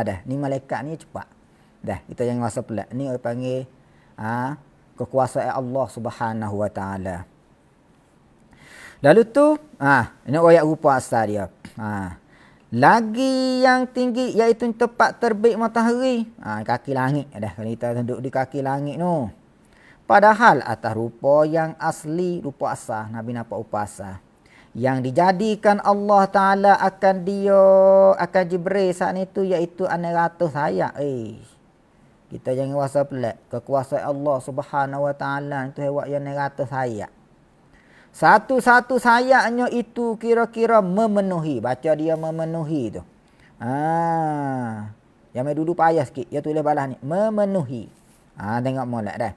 Dah. Ni malaikat ni cepat. Dah, kita jangan rasa pelat. Ni orang panggil kekuasaan Allah Subhanahu wa taala. Lalu tu, ini ayat rupa asal dia. Lagi yang tinggi iaitu tempat terbit matahari. Kaki langit dah. Kita duduk di kaki langit tu. Padahal atas rupa yang asli, rupa asal, Nabi nampak rupa asal. Yang dijadikan Allah Ta'ala akan Jibril saat itu iaitu 600 sayap. Kita jangan rasa pelik. Kekuasaan Allah Subhanahu wa taala itu hewan yang 600 sayap. Satu-satu sayapnya itu kira-kira memenuhi. Baca dia memenuhi tu. Yang dulu payah sikit. Dia tulis balas ni. Memenuhi. Tengok molek dah.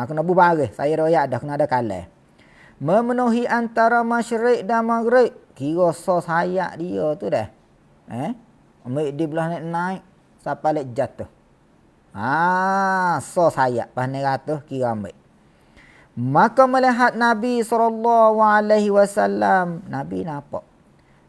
Kena berbaris. Saya royak dah kena ada kalah. Memenuhi antara masyrik dan maghrib. Kira sayap dia tu dah. Ambil di belah naik sampai lek jatuh. Sayap pas 100 kira ambil. Maka melihat Nabi SAW, Nabi nampak.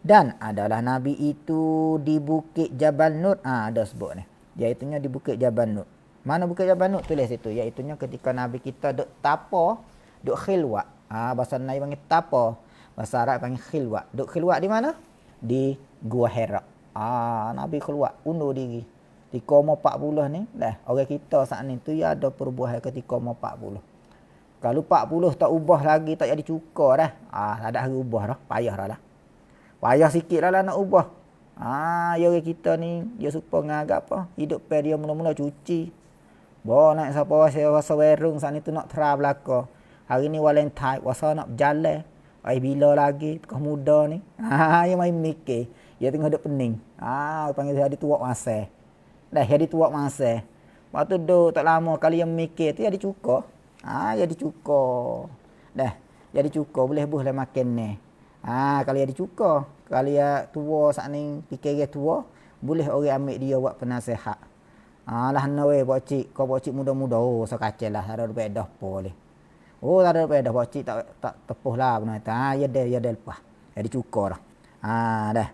Dan adalah Nabi itu di Bukit Jabal Nur. Ada sebut ni. Iaitunya di Bukit Jabal Nur. Mana Bukit Jabal Nur? Tulis itu. Iaitunya ketika Nabi kita duk tapa, duk khilwat. Bahasa Melayu panggil tapa. Bahasa Arab panggil khilwat. Duk khilwat di mana? Di Gua Hira. Nabi keluar, undur diri. Ketika umur 40 ni, dah orang kita saat ni tu ya ada perubahan ketika umur 40. Kalau 40 tak ubah lagi, tak jadi cuka dah. Tak ada hari ubah dah, payah dah lah. Payah sikit lah nak ubah. Ya orang kita ni, dia suka ngagak apa? Hidup dia mula-mula cuci. Bawa naik siapa rasa werung saat ni tu nak terap belaka. Hari ni Valentine, puasa nak berjalan. Ai bila lagi tengah muda ni. Yang main mikir. Dia tengah duk pening. Panggil hari tua masa. Dah hari tua masa. Waktu duk tak lama kali yang mikir tu jadi cukup. Jadi cukup. Dah, jadi cukup boleh buh lah makan ni. Kalau jadi cukup. Kalau ya tua saat ni fikir dia tua, boleh orang ambil dia buat penasihat. Lah no we bocik, kau bocik muda-muda so kacau lah ada dah apa boleh. Tak ada dah bocik tak tepuh lah benar. Ya dah lepas. Jadi cukup dah. Dah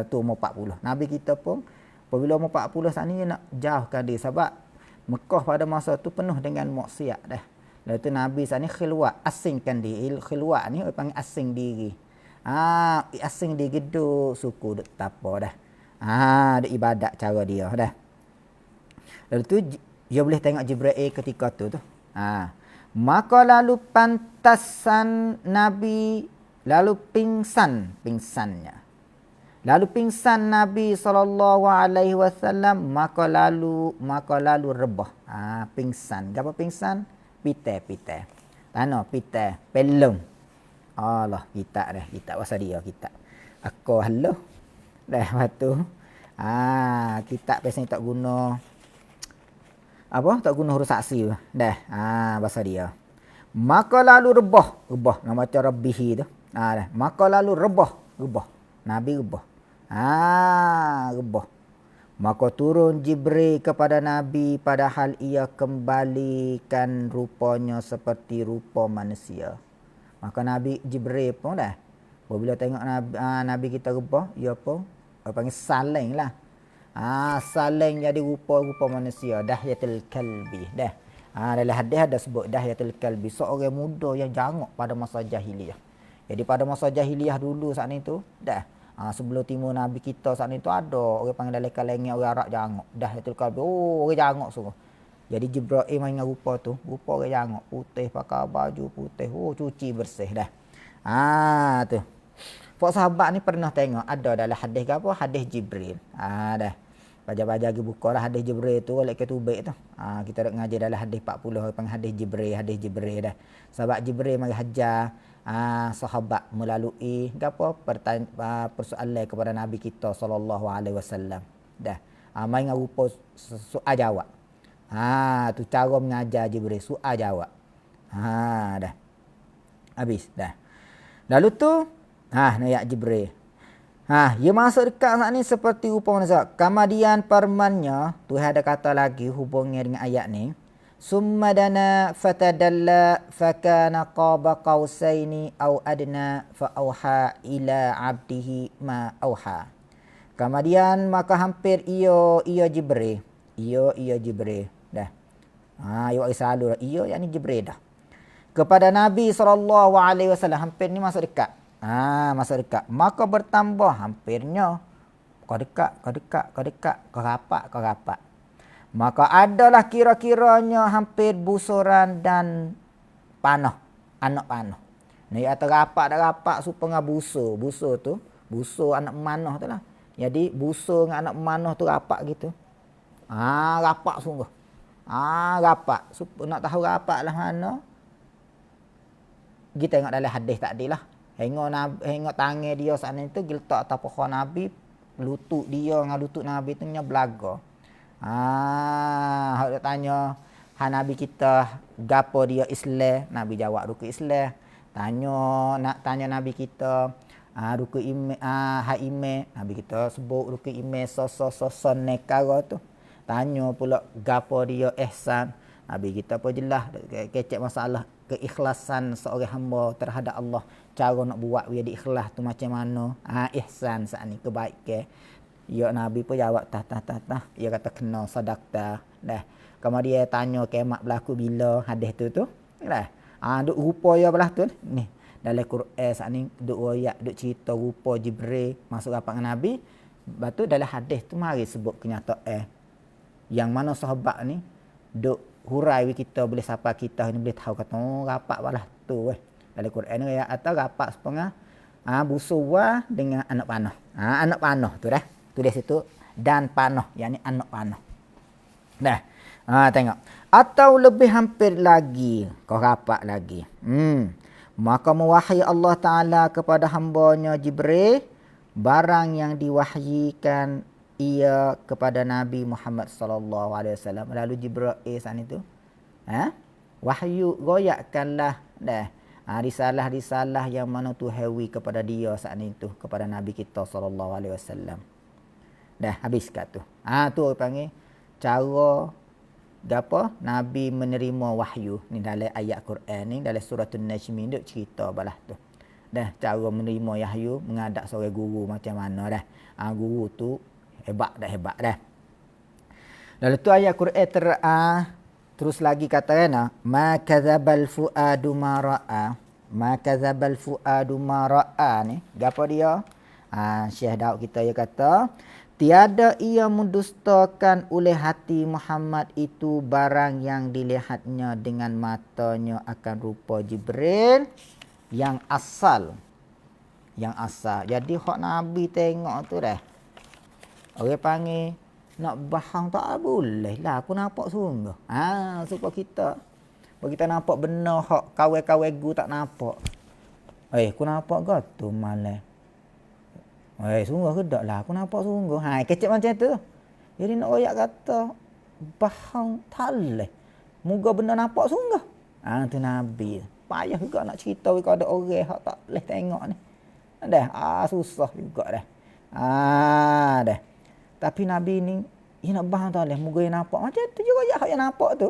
tu umur 40. Nabi kita pun apabila umur 40 saat ni dia nak jauhkan dia sebab Mekah pada masa tu penuh dengan maksiat dah. Lalu tu Nabi saat ni khilwat, asingkan diri. Khilwat ni orang panggil asing diri. Asing diri duduk suku duduk tapa dah. Duk ibadat cara dia dah. Lalu tu dia boleh tengok Jibril ketika tu. Maka lalu pantasan Nabi lalu pingsannya. Lalu pingsan Nabi SAW maka lalu rebah. Pingsan. Apa pingsan? Pite. Tanah pite, pelung. Allah, kita bahasa dia kita. Aku halo. Dah waktu. Kita biasanya tak guna tak guna huruf saksi. Dah. Bahasa dia. Maka lalu rebah. Nama baca rabbihi tu. Dah. Maka lalu rebah. Nabi rebah. Rebah. Maka turun Jibril kepada Nabi padahal ia kembalikan rupanya seperti rupa manusia. Maka Nabi Jibril pun dah. Bila tengok Nabi kita rebah, ia pun panggil saling lah. Saling jadi rupa-rupa manusia. Dahyatul kalbi. Dah. Dalam hadis ada sebut dahyatul kalbi. Seorang muda yang jangok pada masa jahiliyah. Jadi pada masa jahiliyah dulu saat itu, dah. Sebelum timur Nabi kita saat itu ada orang panggil dalam kalangan orang Arab jangok. Dahyatul kalbi. Orang jangok semua. Jadi Jibril main dengan rupa tu. Rupa orang jangok. Putih, pakai baju putih. Cuci bersih dah. Tu. Pak sahabat ni pernah tengok. Ada dalam hadis ke apa? Hadis Jibril. Dah. Baca-baca lagi buka lah hadis Jibril tu. Oleh ketubik tu. Kita nak ngaji dalam hadis 40. Panggil hadis Jibril dah. Sahabat Jibril mari hajar. Sahabat melalui persoalan kepada Nabi kita SAW. Dah. Main dengan rupa soal jawab. Tu cara mengajar Jibril. Soal jawab. Dah. Habis. Dah. Lalu tu. Ayat Jibril. Dia masuk dekat saat ni seperti rupa manusia. Kemudian permannya. Tuhan ada kata lagi hubungnya dengan ayat ni. Summa dana fatadalla fakana qaba qausaini au adna fa auha ila abdihi ma auha. Kemudian maka hampir ia Jibril. Ia Jibril. Dah. Ia selalu yakni Jibril dah. Kepada Nabi SAW hampir ni masuk dekat. Masuk dekat. Maka bertambah hampirnya. Kau dekat. Kau rapat. Maka adalah kira-kiranya hampir busuran dan panah. Anak panah. Ni atau rapat supaya busur. Busur tu. Busur anak manah tu lah. Jadi busur dengan anak manah tu rapat gitu. Rapat sungguh. Rapat. Nak tahu rapat lah mana. Kita tengok dalam hadis tadi lah. Hingga tangan dia saat itu geletak atas pohon Nabi. Lutut dia dengan lutut Nabi tu belaga. Hak tanya Nabi kita gapo dia Islam, Nabi jawab rukun Islam. Nak tanya Nabi kita rukun iman, Nabi kita sebut rukun iman soson nekara tu. Tanya pula gapo dia ihsan, Nabi kita pun jelas kecek masalah keikhlasan seorang hamba terhadap Allah. Cara nak buat dia ikhlas tu macam mana? Ihsan saat ni kebaikan. Ya Nabi pun jawab tah. Dia kata kena sadaqta. Dah. Kemudian dia tanya kiamat berlaku bila hadis tu. Dah. Duk rupa ya belah tu ni. Dalam Quran saat ni duk ayat duk cerita rupa Jibril masuk rapat dengan Nabi. Lepas tu dalam hadis tu mari sebut kenyataan. Yang mana sahabat ni duk hurai kita boleh siapa kita ni boleh tahu kata rapat belah tu dalam Quran ni ayat atau rapat setengah busur dengan anak panah. Anak panah tu dah. Tulis situ dan panah, yakni anak panah. Dah. Tengok. Atau lebih hampir lagi, kau rapat lagi. Maka mewahyi Allah Ta'ala kepada hambanya Jibril barang yang diwahyikan ia kepada Nabi Muhammad sallallahu alaihi wasallam. Lalu Jibril sana itu wahyu goyakkanlah dah risalah-risalah yang mana tu hewi kepada dia saat itu kepada Nabi kita sallallahu alaihi wasallam. Dah habis kat tu. Tu panggil cara gapo Nabi menerima wahyu ni dalam ayat Quran ni dalam surah An-Najm ni duk cerita balah tu. Dah cara menerima wahyu mengadap seorang guru macam mana dah. Guru tu hebat dah. Lalu tu ayat Quran terus lagi kata kan ma kadzabal fuadu ma ra'a ni gapo dia Syekh Daud kita dia kata tiada ia mendustakan oleh hati Muhammad itu barang yang dilihatnya dengan matanya akan rupa Jibril yang asal. Jadi hak Nabi tengok tu dah. Orang panggil nak bahang tak boleh lah. Aku nampak sungguh. Supaya kita nampak benar hak kawan-kawan gu tak nampak. Aku nampak gatu malah. Sungguh ke tak lah. Aku nampak sungguh. Kecil macam tu. Jadi nak royak kata bahang tak boleh. Moga benar nampak sungguh. Tu Nabi. Payah juga nak cerita kalau ada orang hak tak boleh tengok ni. Dah. Susah juga dah. Dah. Tapi Nabi ni nak bahang tak boleh. Moga yang nampak. Macam tu juga hak yang nampak tu.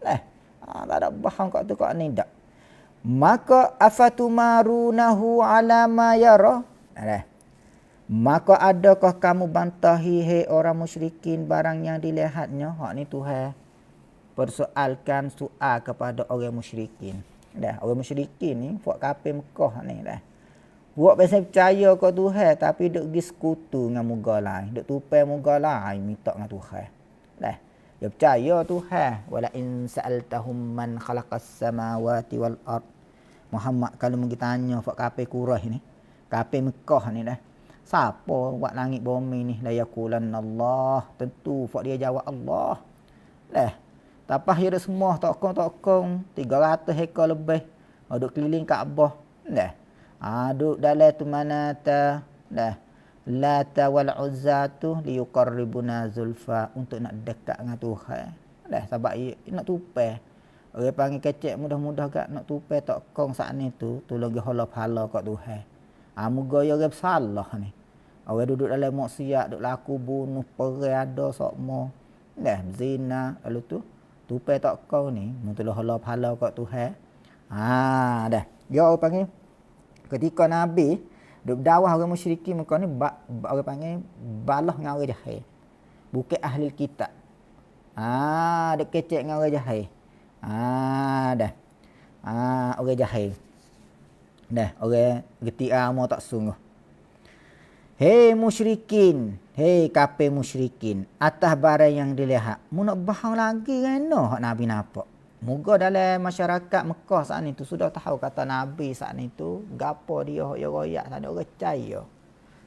Tak ada bahang kat tu kat ni tak. Maka afatumarunahu ala ma yara. Maka adakah kamu bantahi hei orang musyrikin barang yang dilihatnya? Hak ni Tuhan persoalkan soal kepada orang musyrikin. Orang musyrikin ni buat kafir Mekah ni dah. Buat biasa percaya ke Tuhan tapi duk pergi sekutu dengan muka lain, duk tupai muka lain minta dengan Tuhan. Dia percaya Tuhan. Wala in sa'altahum man khalaqas samawati wal ard. Muhammad kalau mungkin tanya buat kafir Quraisy ni, kafir Mekah ni dah. Siapa buat langit bumi ni? La yaqulanna Allah. Tentu buat dia jawab Allah. Tapah dia semua tokong-tokong 300 ekor lebih. Duk keliling Kaabah. Duk dalam tu mana ta. Lata wal Uzza tu liyuqarribuna zulfa untuk nak dekat dengan Tuhan. Sebab nak tupai. Orang panggil kecek mudah-mudah gak nak tupai tokong saat ni tu lagi hala pahala kat Tuhan. Moga ya orang bersalah ni. Orang duduk dalam maksiat, duk laku bunuh, perang ada sokmo. Zina, lalu tu tupai tokong ni mungkinlah hala pahala kat Tuhan. Dah. Dia orang panggil ketika Nabi duk dakwah orang musyrikin Mekah ni orang panggil balah dengan orang jahil. Bukan ahli kitab. Duk kecek dengan orang jahil. Dah. Orang jahil. Orang reti amu tak sungguh. Hei musyrikin, hei kafir musyrikin, atas barang yang dilihat. Mu nak bahang lagi kan hak Nabi nampak. Moga dalam masyarakat Mekah saat itu sudah tahu kata Nabi saat itu gapo dia hak royak tak ada orang percaya.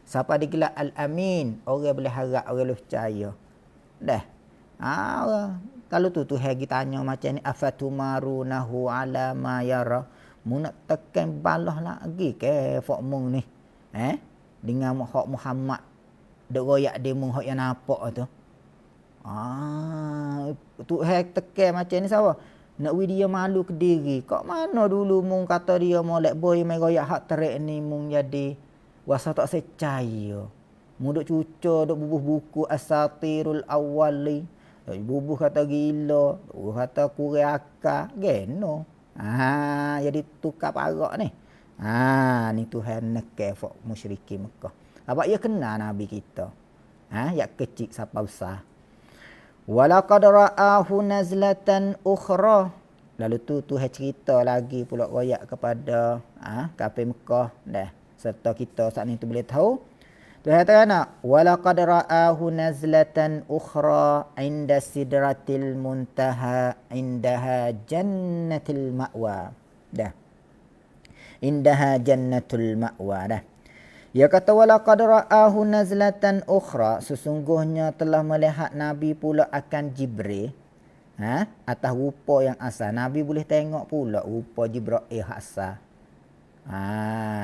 Siapa digelar Al-Amin, orang boleh harap orang boleh percaya. Kalau tu hagi tanya macam ni afatumarunahu ala ma yara. Mu nak tekan balah lagi ke fak mung ni. Dengan hak Muhammad duk royak dia mung hak yang nampak tu. Tu tekan macam ni siapa? Nak dia malu ke diri. Kok mana dulu mung kata dia molek boy mai royak hak terik ni mung jadi wasa tak secaya. Mu duk cucur duk bubuh buku asatirul awwali. Bubuh kata gila, bubuh kata kurang akal, geno. Jadi tukar parak ni. Ni Tuhan nekeh fak musyrikin Mekah. Sebab ia kenal Nabi kita. Yang kecil sampai besar. Walaqad ra'ahu nazlatan ukhra. Lalu tu Tuhan cerita lagi pula royak kepada kafir Mekah serta kita saat ni tu boleh tahu. Tuhan kata nak walaqad ra'ahu nazlatan ukhra 'inda sidratil muntaha 'indaha jannatul ma'wa. Indaha jannatul ma'wa. Dia kata walaqad ra'ahu nazlatan ukhra, sesungguhnya telah melihat Nabi pula akan Jibril Atas rupa yang asal. Nabi boleh tengok pula rupa Jibril asal.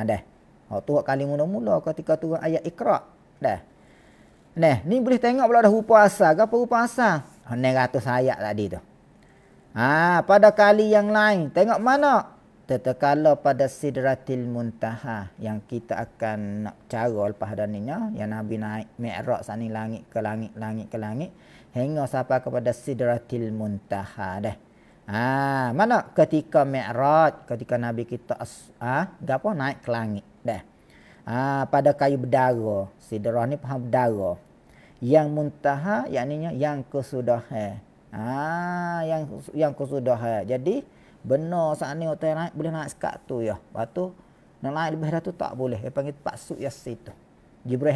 Dah. Hak tu hak kali mula-mula ketika turun ayat Iqra. Dah. Nah, ni boleh tengok pula dah rupa asal. Apa rupa asal? 900 ayat tadi tu. Pada kali yang lain, tengok mana? Tatkala pada Sidratil Muntaha yang kita akan nak cara lepas daninya, yang Nabi naik Mi'raj sani langit ke langit hingga sampai kepada Sidratil Muntaha dah. Mana ketika Mi'raj, ketika Nabi kita gapo naik ke langit dah. Pada kayu berdara, Sidrah ni faham berdara. Yang Muntaha yakninya yang kesudahan. Yang kesudahan. Jadi benar saat ni hotel naik boleh naik sekat tu ya. Lepas tu nak naik lebih dah tu tak boleh. Dia panggil paksuk yasin tu. Jibril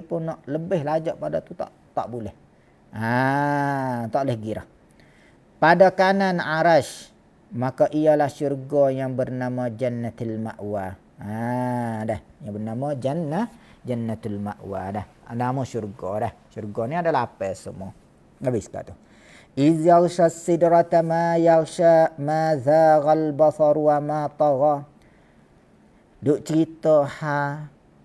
pun nak lebih lajak pada tu tak boleh. Tak boleh gira. Pada kanan arash, maka ialah syurga yang bernama Jannatul Ma'wa. Dah. Yang bernama Jannatul Ma'wa dah. Nama syurga dah. Syurga ni ada lapis semua. Habis kat tu. إذ يغشى السدرة ما يغشى ما زاغ البصر وما طغى. Duk cerita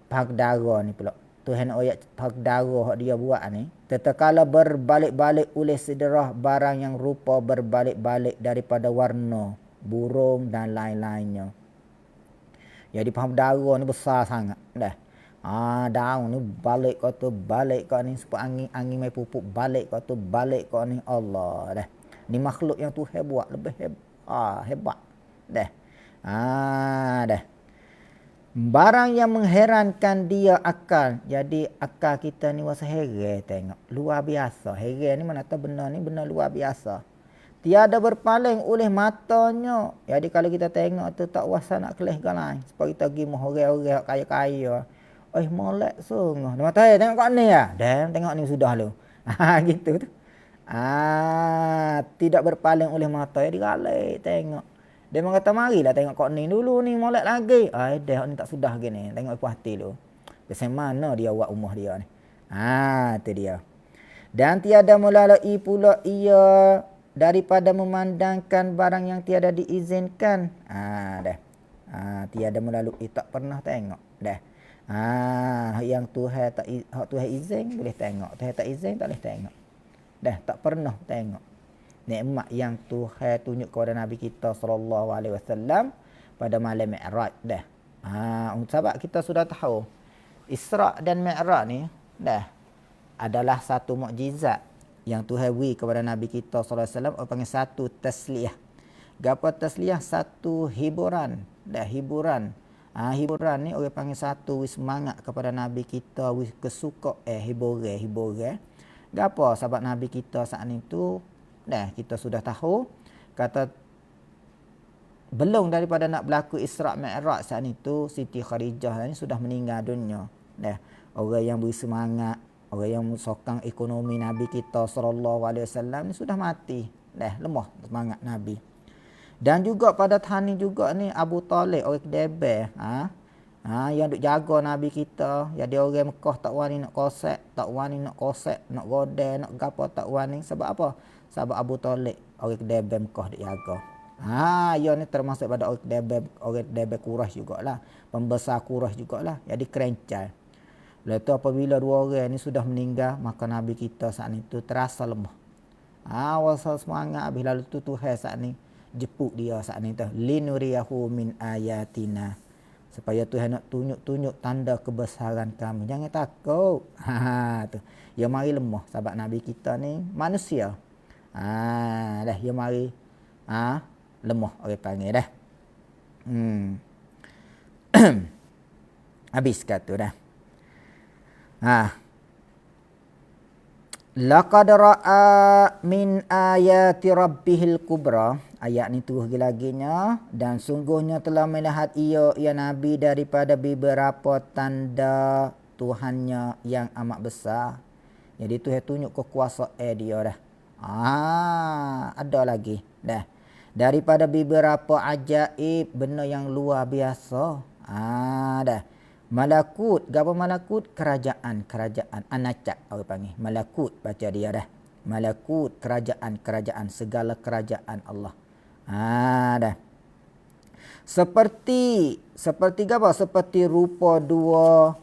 Bhagdara ni pula. Tuhan ayat Bhagdara hak dia buat ni. Tatkala berbalik-balik oleh sidrah barang yang rupa berbalik-balik daripada warna, burung dan lain-lainnya. Jadi Bhagdara ni besar sangat dah. Daun ni balik kau ni sebab angin mai pupuk balik kau ni Allah dah. Ni makhluk yang Tuhan buat lebih hebat dah. Dah. Barang yang mengherankan dia akal. Jadi akal kita ni wasa heran tengok. Luar biasa. Heran ni mana tahu benda ni benda luar biasa. Tiada berpaling oleh matanya. Jadi kalau kita tengok tu tak wasa nak kelih galai. Sebab kita pergi moh orang-orang kaya-kaya. Molek sungguh. Dia mata tengok kat ni ya. Dan tengok ni sudah lu. Gitu tu. Tidak berpaling oleh mata ya digalik tengok. Dia mengata marilah tengok kat ni dulu ni molek lagi. Dah ni tak sudah gini. Tengok puas hati lu. Biasa mana dia buat rumah dia ni. Tu dia. Dan tiada melalui pula ia daripada memandangkan barang yang tiada diizinkan. Dah. Tiada melalui tak pernah tengok. Dah. Yang Tuhan Tuhan izin boleh tengok. Tuhan tak izin tak boleh tengok. Dah tak pernah tengok. Nikmat yang Tuhan tunjuk kepada Nabi kita sallallahu alaihi wasallam pada malam Mi'raj dah. Sebab kita sudah tahu Isra dan Mi'raj ni dah adalah satu mukjizat yang Tuhan beri kepada Nabi kita sallallahu alaihi wasallam, orang panggil satu tasliyah. Gapo tasliyah? Satu hiburan. Dah hiburan. Hiburan ni orang panggil satu semangat kepada Nabi kita, kesuka hiburan. Gapo sahabat Nabi kita saat ni tu dah kita sudah tahu kata belum daripada nak berlaku Isra Mi'raj saat ni tu Siti Khadijah ni sudah meninggal dunia. Dah orang yang beri semangat, orang yang sokong ekonomi Nabi kita sallallahu alaihi wasallam ni sudah mati. Dah lemah semangat Nabi. Dan juga pada tahun ni juga ni Abu Talib orang Kedebel yang duk jaga Nabi kita. Jadi orang Mekah tak wani nak kosek, nak godel, nak gapo tak wani. Sebab apa? Sebab Abu Talib orang Kedebel Mekah duk jaga. Ia ni termasuk pada orang Kedebel Quraisy jugalah. Pembesar Quraisy jugalah. Jadi kerencal. Lepas tu apabila dua orang ni sudah meninggal, maka Nabi kita saat ni tu terasa lemah. Wasa semangat habis lalu tu Tuhan saat ni jepuk dia saat ni tu linuriyahu min ayatina, supaya Tuhan nak tunjuk tanda kebesaran kami. Jangan takut. Tu dia mari lemah sahabat Nabi kita ni manusia. Dah dia mari lemah orang panggil dah. Habis kata dah. Laqad ra'a min ayati rabbihil kubra. Ayat ni terus laginya. Dan sungguhnya telah melihat ia Nabi daripada beberapa tanda Tuhannya yang amat besar. Jadi Tuhan tunjuk kekuasaan dia dah. Ada lagi dah. Daripada beberapa ajaib, benda yang luar biasa. Dah. Malakut, gapo malakut? Kerajaan. Anacak orang panggil. Malakut baca dia dah. Malakut, kerajaan-kerajaan, segala kerajaan Allah. Dah. Seperti apa? Seperti rupa dua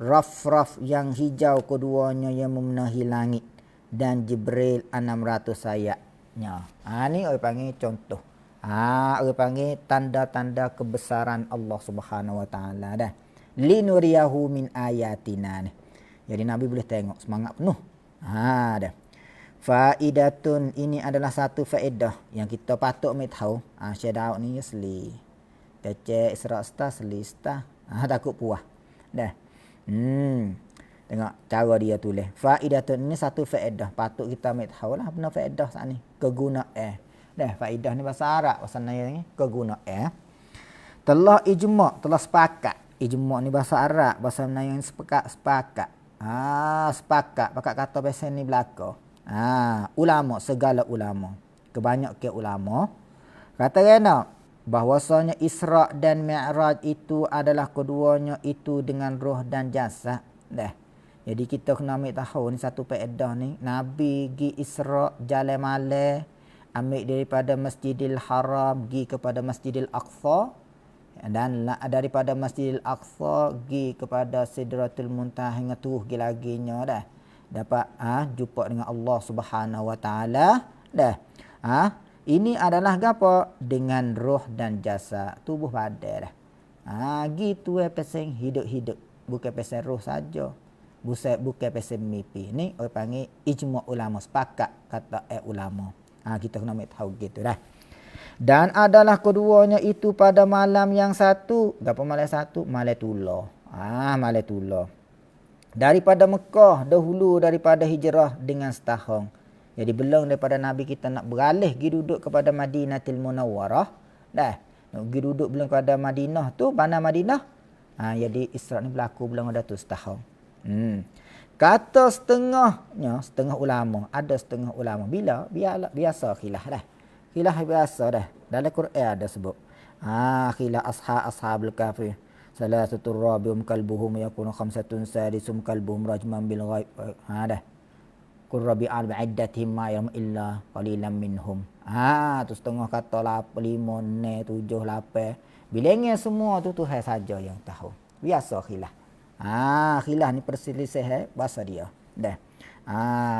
raf-raf yang hijau keduanya yang memenuhi langit dan Jibril 600 sayapnya. Ni orang panggil contoh. Orang panggil tanda-tanda kebesaran Allah Subhanahu Wa Taala dah. Linuriyahu min ayatina ni. Jadi Nabi boleh tengok semangat penuh. Dah. Faidatun, ini adalah satu faedah yang kita patut ambil tahu. Syekh Daud ni asli. Cek Isra' Star, Seli Star. Takut puas. Dah. Tengok cara dia tulis. Faidatun, ini satu faedah. Patut kita ambil tahu lah benar faedah saat ni. Kegunaan. Dah, faedah ni bahasa Arab. Bahasa Naya ni kegunaan. Telah ijma', telah sepakat. Ijma' ni bahasa Arab. Bahasa Melayu ni sepakat. Sepakat. Pakat kata pasal ni belaka. Ulama, segala ulama. Kebanyakan ulama. Kata kena, bahwasanya Isra' dan Mi'raj itu adalah keduanya itu dengan roh dan jasad. Dah. Jadi kita kena ambil tahu ni satu faedah ni. Nabi pergi Isra' jalan malam. Ambil daripada Masjidil Haram pergi kepada Masjidil Aqsa. Dan daripada Masjidil Aqsa pergi kepada Sidratul Muntaha hingga turun lagi-laginya dah. Dapat jumpa dengan Allah Subhanahu Wa Taala dah. Ini adalah apa? Dengan roh dan jasad, tubuh badan dah. Gitu pasal hidup-hidup. Bukan pasal roh saja. Bukan pasal mimpi. Ni orang panggil ijma' ulama, sepakat kata ulama. Kita kena ambil tahu gitu dah. Dan adalah keduanya itu pada malam yang satu. Berapa malam satu? Malam Tula. Malam Tula. Daripada Mekah dahulu daripada hijrah dengan setahun. Jadi belum daripada Nabi kita nak beralih pergi duduk kepada Madinatul Munawwarah. Dah. Nak pergi duduk belum kepada Madinah tu, bandar Madinah. Jadi Isra' ni berlaku belum ada tu setahun. Kata setengah ulama, ada setengah ulama. Biasa khilaf dah. Khilaf biasa dah. Dalam Quran ada sebut. Khilaf ashabul kahfi. Salasatul rabium kalbuhum yakunu khamsatun sadisum kalbuhum rajman bil ghaib. Dah. Qur rabi'al bi'iddatihim ma yam illa qalilan minhum. Tu setengah kata 5, 6, 7, 8. Bilangnya semua tu Tuhan saja yang tahu. Biasa khilaf. Khilaf ni perselisihan bahasa dia. Dah.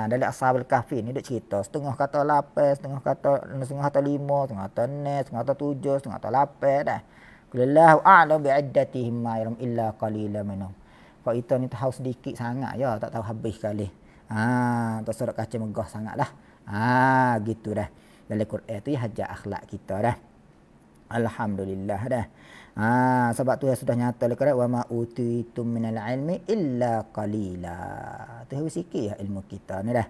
Dalam ashabul kahfi ni dia cerita setengah kata 8, setengah kata 5, setengah kata 6, setengah kata 7, setengah kata 8 dah. Qulillahu a'lam bi'iddatihim ma yam illa qalilan minhum. Kalau kita ni tahu sedikit sangat ya, tak tahu habis sekali. Tak surat kaca megah sangatlah. Gitu dah. Dalam Quran tu hajat akhlak kita dah. Alhamdulillah dah. Sebab tu sudah nyata le Quran, wa ma utitum minal ilmi illa qalila. Tu habis sikit ya ilmu kita ni dah.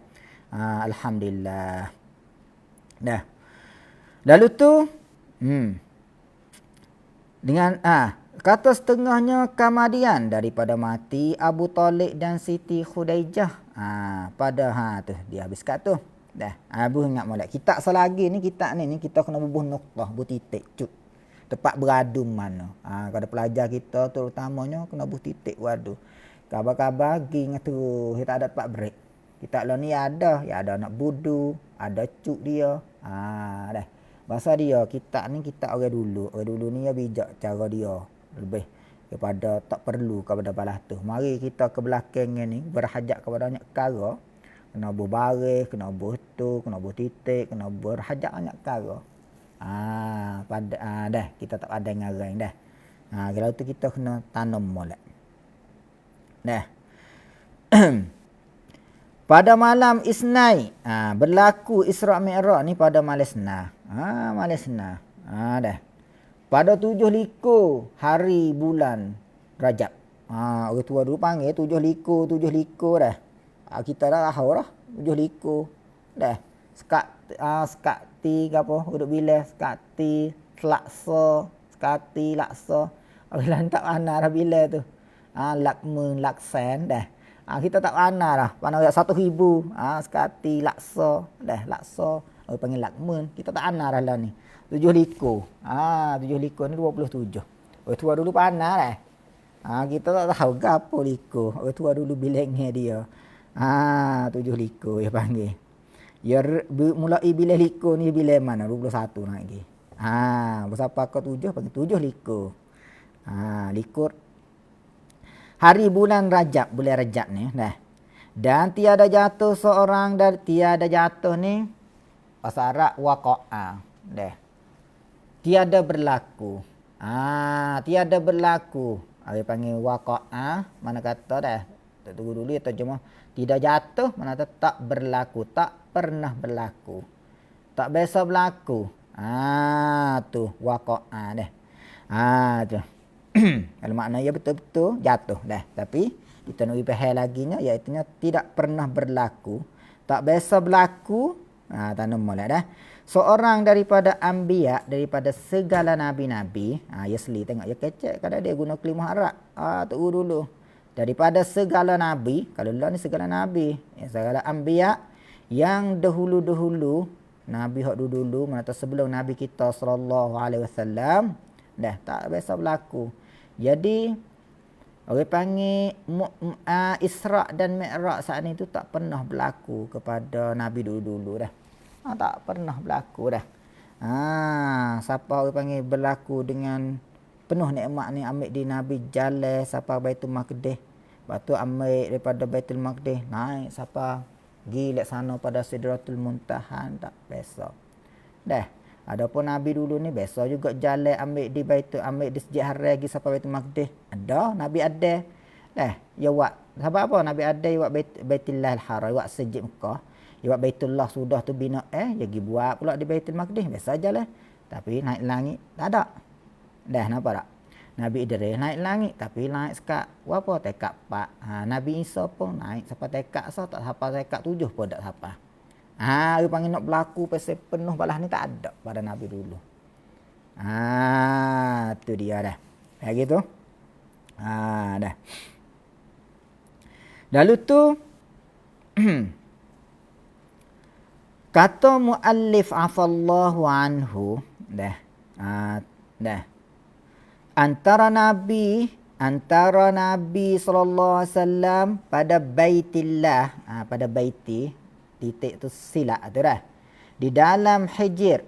Alhamdulillah. Dah. Lalu tu dengan kata setengahnya kemudian daripada mati Abu Talib dan Siti Khudaijah. Pada tu dia habis kat tu. Dah. Abu ingat molek. Kitab selagi ni kitab ni kita kena bubuh noktah, bubuh titik cuk. Tempat beradu mana. Kalau pelajar kita terutamanya kena bubuh titik beradu. Kabar-kabar gi ngatu, kita ada tempat break. Kitab lah ni ada, ya ada anak budu, ada cuk dia. Dah. Bahasa dia kitab ni kitab orang dulu. Orang dulu ni ya bijak cara dia. Lebih kepada tak perlu kepada balas tu. Mari kita ke belakang ni berhajat kepada banyak perkara. Kena berbaris, kena butuh, kena titik, kena berhajat banyak perkara. Dah kita tak ada ngarang dah. Kalau tu kita kena tanam molek. Dah. Pada malam Isnai, berlaku Isra' Mi'raj ni pada malam Isnai. Malam Isnai. Dah. Pada 7 likur hari bulan Rajab. Orang tua dulu panggil 7 likur dah. Kita dah tahu dah 7 likur. Dah. Sekati ke apa? Duduk bila sekati laksa, sekati laksa. Bila tak mana dah bila tu. Lakmun, laksan dah. Kita tak mana dah. Mana 1,000. Sekati laksa. Dah, laksa. Orang panggil lakmun. Kita tak mana dah lah ni. 7 likur. 7 likur ni 27. Orang tua dulu panah dah. Kita tak tahu gapo likur. Orang tua dulu bilangnya dia. 7 likur dia panggil. mulai bilah likur ni bilah mana? 21 nak lagi. Bersapa ke 7 panggil 7 likur. Likur. Hari bulan Rajab ni dah. Dan tiada jatuh seorang dari tiada jatuh ni bahasa Arab waqa'a. Dah. Tiada berlaku. Tiada berlaku. Dia panggil waqa'a, mana kata dah. Tak tunggu dulu terjemah. Tidak jatuh mana kata tak berlaku, tak pernah berlaku. Tak biasa berlaku. Tu waqa'a dah. Tu. Kalau maknanya betul-betul jatuh dah. Tapi kita nak faham laginya iaitu tidak pernah berlaku, tak biasa berlaku. Tanam molek dah. Seorang daripada anbiya, daripada segala nabi-nabi. Yasli tengok ya kecek kadang dia guna kalimah Arab. Tunggu dulu. Daripada segala nabi, kalau Allah ni segala nabi, segala anbiya yang dahulu-dahulu, nabi hak dulu mana sebelum nabi kita sallallahu alaihi wasallam, dah tak biasa berlaku. Jadi orang panggil Isra' dan Mi'raj saat ni tu tak pernah berlaku kepada nabi dulu-dulu dah. Tak pernah berlaku dah. Siapa orang panggil berlaku dengan penuh nikmat ni ambil di nabi jalan siapa Baitul Maqdis. Lepas tu ambil daripada Baitul Maqdis naik siapa pergi lek sana pada Sidratul Muntaha, tak biasa. Dah. Adapun nabi dulu ni biasa juga jalan ambil di ambil di Masjid Haram pergi sampai Baitul Maqdis. Ada nabi ada. Dah, ya buat sebab apa nabi ada buat Baitullahil Haram, buat Masjid Mekah. Ya buat Baitullah sudah tu bina dia pergi buat pula di Baitul Maqdis biasa jalan. Tapi naik langit tak ada. Dah nampak tak? Nabi Idris naik langit tapi naik sekat apa tekak 4. Nabi Isa pun naik sampai tekak tak sampai tekak 7 pun tak sampai. Dia panggil nak berlaku pasal penuh balas ni tak ada pada Nabi dulu. Tu dia dah. Kayak gitu. Dah. Lalu tu kata muallif afallahu anhu dah. Dah. Antara Nabi sallallahu alaihi wasallam pada Baitillah, pada baiti titik tu silap tu dah. Di dalam Hijr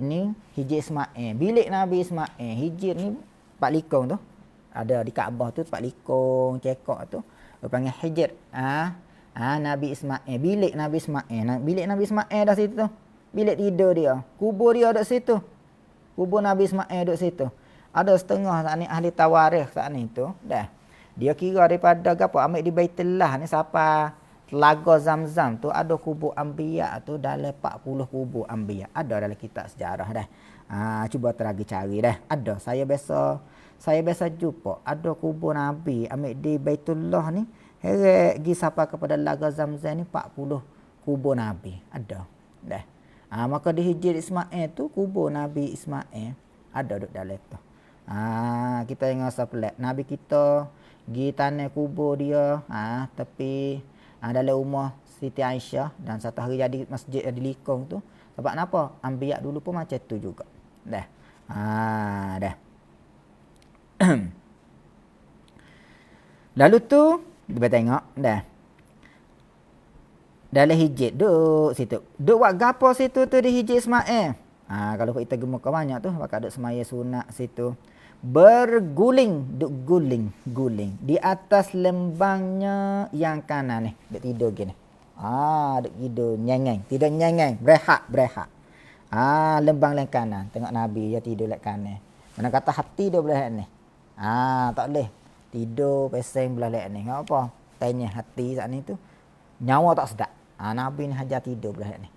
ni Hijr Ismail, bilik Nabi Ismail. Hijr ni 4 likung tu. Ada di Kaabah tu 4 likung cekak tu. Dia panggil Hijr. Nabi Ismail, bilik Nabi Ismail. Bilik Nabi Ismail dah situ tu. Bilik tidur dia. Kubur dia duduk situ. Kubur Nabi Ismail duduk situ. Ada setengah saat ni ahli tawarikh saat ni tu. Dah. Dia kira daripada gapo ambil di Baitullah ni siapa Telaga Zamzam tu ada kubur anbiya tu dalam 40 kubur anbiya. Ada dalam kitab sejarah dah. Cuba teragi cari dah. Ada. Saya biasa jumpa ada kubur Nabi ambil di Baitullah ni. Heret pergi sampai kepada Telaga Zamzam ni 40 kubur Nabi. Ada. Dah. Maka di Hijr Ismail tu kubur Nabi Ismail ada duduk dalam tu. Kita ingat pelik. Nabi kita pergi tanah kubur dia tapi dalam rumah Siti Aisyah dan satu hari jadi masjid di Likong tu. Sebab kenapa? Anbiya dulu pun macam tu juga. Dah. Dah. Lalu tu kita tengok dah. Dalam Hijr duk situ. Duk buat gapo situ tu di Hijr Ismail? Kalau kita gemuka banyak tu bakal duk semaya sunat situ. Berguling, duk guling di atas lembangnya yang kanan ni. Duk tidur gini. Duk tidur nyengeng, tidur nyengeng, berehat. Lembang yang kanan. Tengok Nabi dia tidur lek kanan. Mana kata hati dia belah ni. Tak boleh. Tidur peseng belah lek ni. Ngapa apa? Tanya hati saat ni tu. Nyawa tak sedap. Nabi ni hajar tidur belah ni.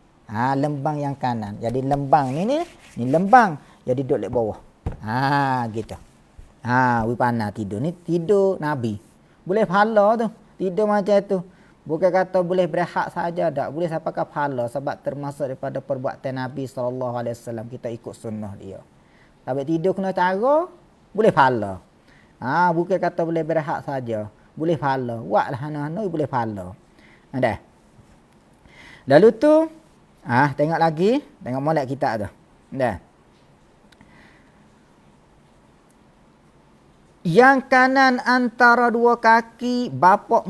Lembang yang kanan. Jadi lembang ni lembang. Jadi duduk lek bawah. Gitu. Wipana tidur ni tidur Nabi. Boleh pahala tu. Tidur macam tu. Bukan kata boleh berehat saja tak. Boleh sampai ke pahala sebab termasuk daripada perbuatan Nabi sallallahu alaihi wasallam kita ikut sunnah dia. Tapi tidur kena cara boleh pahala. Bukan kata boleh berehat saja. Boleh pahala. Buatlah hana-hana boleh pahala. Dah. Lalu tu tengok lagi, tengok molek kita tu. Dah. Yang kanan antara dua kaki bapak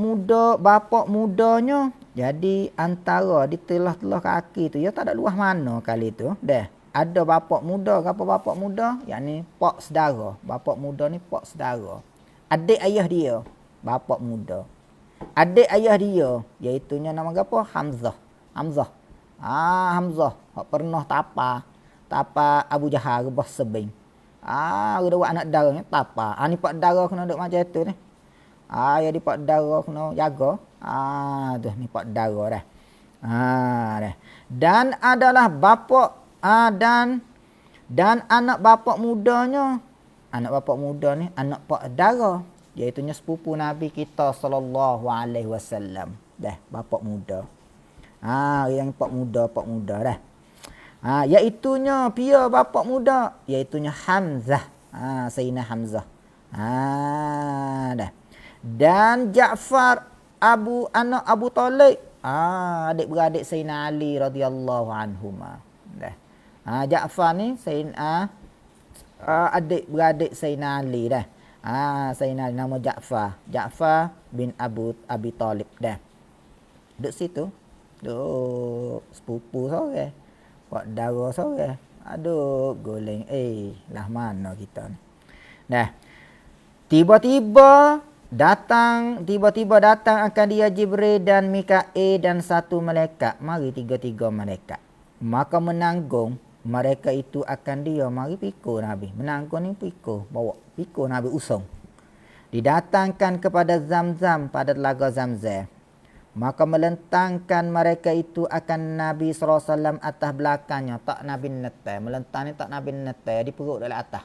mudanya Jadi antara di telah-telah kaki tu, ya tak ada luah mana kali tu. Dah. Ada bapak muda, apa bapak muda? Yang ni pak saudara. Bapak muda ni pak saudara. Adik ayah dia, bapak muda. Adik ayah dia, iaitunya nama apa? Hamzah. Hamzah. Hamzah. Hak pernah tapa Abu Jahal rebah sebing. Udah buat anak dara ni tapa. Ni pak dara kena duk macam tu ni. Ya di pak dara kena jaga. Tu ni pak dara dah. Dah. Dan adalah bapa dan anak bapa mudanya. Anak bapa muda ni anak pak dara, iaitu sepupu Nabi kita sallallahu alaihi wasallam. Dah, bapa muda. Yang pak muda dah. Iaitunya pia bapa muda, iaitunya Hamzah. Sayyidina Hamzah. Dah. Dan Ja'far anak Abu Talib. Adik-beradik Sayyidina Ali radhiyallahu anhuma. Dah. Ja'far ni Sayyidina adik-beradik Sayyidina Ali dah. Sayyidina Ali nama Ja'far. Ja'far bin Abi Talib dah. Duduk situ. Duk sepupu sore. Pak dara sore. Aduh, goleng. Lah mana kita ni. Dah. Tiba-tiba datang akan dia Jibril dan Mikail dan satu malaikat. Mari tiga-tiga malaikat. Maka menanggung mereka itu akan dia mari pikul Nabi. Menanggung ni pikul, bawa pikul Nabi usung. Didatangkan kepada Zamzam pada telaga Zamzam. Maka melentangkan mereka itu akan Nabi SAW atas belakangnya. Tak Nabi netai. Melentang ni tak Nabi netai. Di perut dalam atas.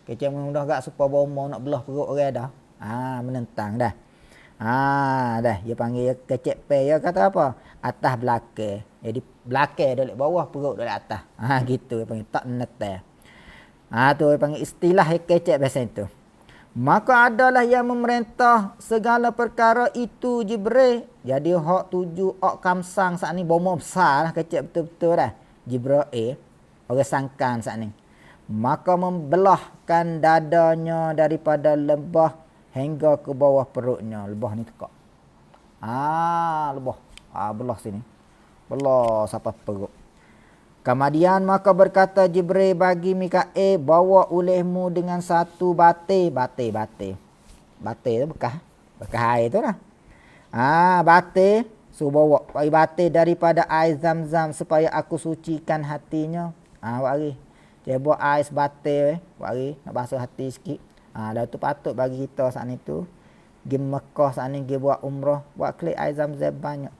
Kecil mudah gak supaya bomo nak belah perut orang dah. Menentang dah. Dah. Dia panggil kecil pe. Dia kata apa? Atas belakang. Jadi belakang dari bawah, perut dari atas. Gitu dia panggil tak netai. Tu dia panggil istilah kecek biasa itu. Maka adalah yang memerintah segala perkara itu Jibril. Jadi hak 7 hak kamsang saat ni bomo besar lah, kecek betul-betul dah. Jibril orang sangkan saat ni. Maka membelahkan dadanya daripada lebah hingga ke bawah perutnya. Lebah ni tekak. Lebah. Belah sini. Belah sampai perut. Kemudian maka berkata Jibril bagi Mikail, bawa olehmu dengan satu bate tu bekas air tu lah. Bate, bawa bate daripada air Zamzam supaya aku sucikan hatinya. Wari. Dia buat air bate, wari nak basuh hati sikit. Dah tu patut bagi kita saat ni tu. Pergi Mekah saat ni, pergi buat umrah, buat klik air Zamzam banyak.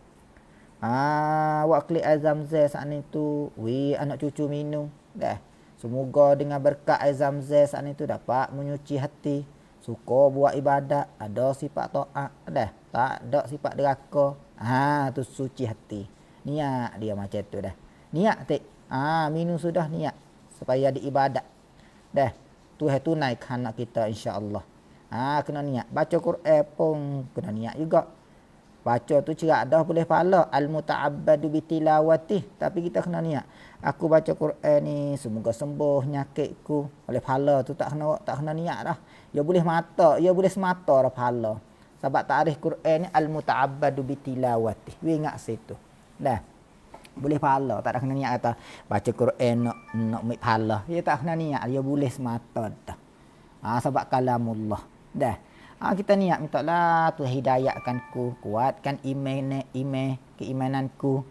Buat klik air Zamzam saat ni tu, anak cucu minum. Dah. Semoga dengan berkat air Zamzam saat ni tu dapat menyuci hati. Suka buat ibadat, ada sifat taat. Dah. Tak ada sifat deraka. Tu suci hati. Niat dia macam tu dah. Niat tak. Minum sudah niat supaya diibadat. Dah. Tuhan tunaikan anak kita insya-Allah. Kena niat. Baca Quran pun kena niat juga. Baca tu cerak dah boleh pahala. Al-muta'abbadu bitilawatih. Tapi kita kena niat. Aku baca Quran ni semoga sembuh nyakitku. Boleh pahala tu tak kena niat dah. Ya boleh mata, ya boleh semata dah pahala. Sebab tarikh Quran ni al-muta'abbadu bitilawatih. Ingat situ. Dah. Boleh pahala, tak ada kena niat kata baca Quran nak ambil pahala. Ya tak kena niat, dia boleh semata dah. Sebab kalamullah. Dah. Kita niat minta lah Tuhan hidayahkan ku, kuatkan keimananku.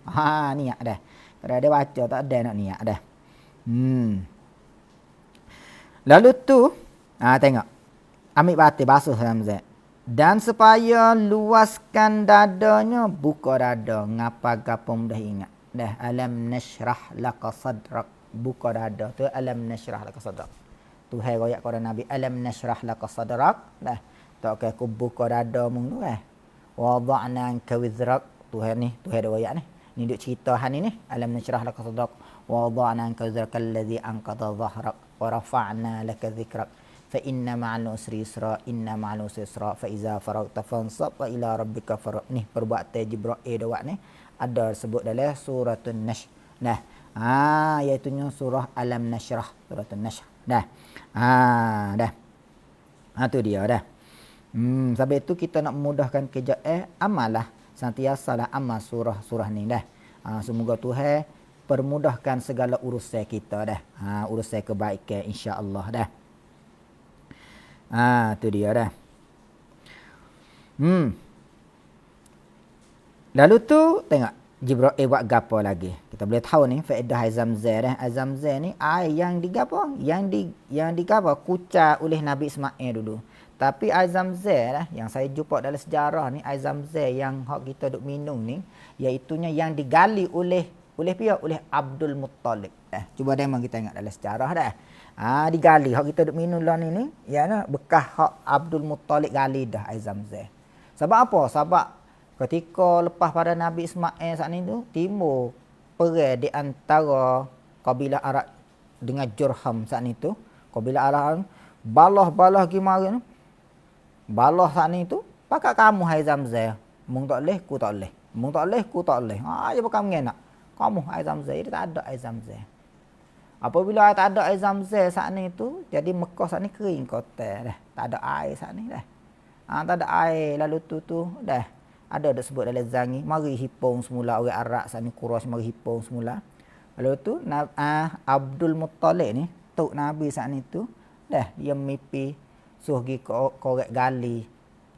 Niat dah. Kalau dia baca tak ada nak niat dah. Lalu tu tengok. Ambil batik basuh Zamzam. Dan supaya luaskan dadanya, buka dada. Ngapa gapum dah ingat. Dah alam nashrah laka sadrak. Buka dada tu alam nashrah laka sadrak. Tuhan royak kepada Nabi alam nashrah laka sadrak. Dah. Tak aku buka dada mung tu wada'na anka wizrak. Tuhan ada royak ni. Ni duk cerita han ni. Alam nashrah laka sadrak wada'na anka wizrak allazi anqadha dhahrak wa rafa'na laka dhikrak. Fa inna ma'al usri yusra, inna ma'al usri yusra, fa iza faragta fansab wa ila rabbika farag. Ni perbuatan Jibril dawak ni ada sebut dalam suratul Nashr. Nah, iaitu surah Alam Nashrah, suratul Nashr. Dah. Dah. Tu dia dah. Sebab itu kita nak memudahkan kerja amalah Sentiasalah amal surah ni dah. Semoga Tuhan permudahkan segala urusan kita dah. Urusan kebaikan insya-Allah dah. Tu dia dah. Lalu tu tengok Jibril buat gapo lagi. Kita boleh tahu ni faedah air Zamzam dah. Air Zamzam ni air yang digapo? Yang digapo kucak oleh Nabi Ismail dulu. Tapi air Zamzam lah yang saya jumpa dalam sejarah ni, air Zamzam yang hak kita duk minum ni, iaitu yang digali oleh Oleh Abdul Muttalib. Cuba demo kita tengok dalam sejarah dah. Digali hak kita duk minum lah ni ya nah bekas hak Abdul Muttalib gali dah air Zamzam. Sebab apa? Sebab ketika lepas pada Nabi Ismail saat ni tu timbul perang di antara kabilah Arab dengan Jurham saat ni tu. Kabilah Arab balah gimana tu? Balah saat ni tu pakat kamu hai Zamzam. Mung tak leh ku tak leh. Mung tak leh ku tak leh. Dia bukan mengenak. Kamu hai Zamzam, dia tak ada air Zamzam. Apabila tak ada air Zamzam saat ni tu, jadi Mekah saat ni kering kota dah. Tak ada air saat ni dah. Tak ada air lalu tu dah. Ada sebut dalam zangi, mari hipung semula orang Arab saat ni Quraisy mari hipung semula. Lalu tu Abdul Muttalib ni, tok Nabi saat ni tu, dah dia mimpi suruh pergi korek gali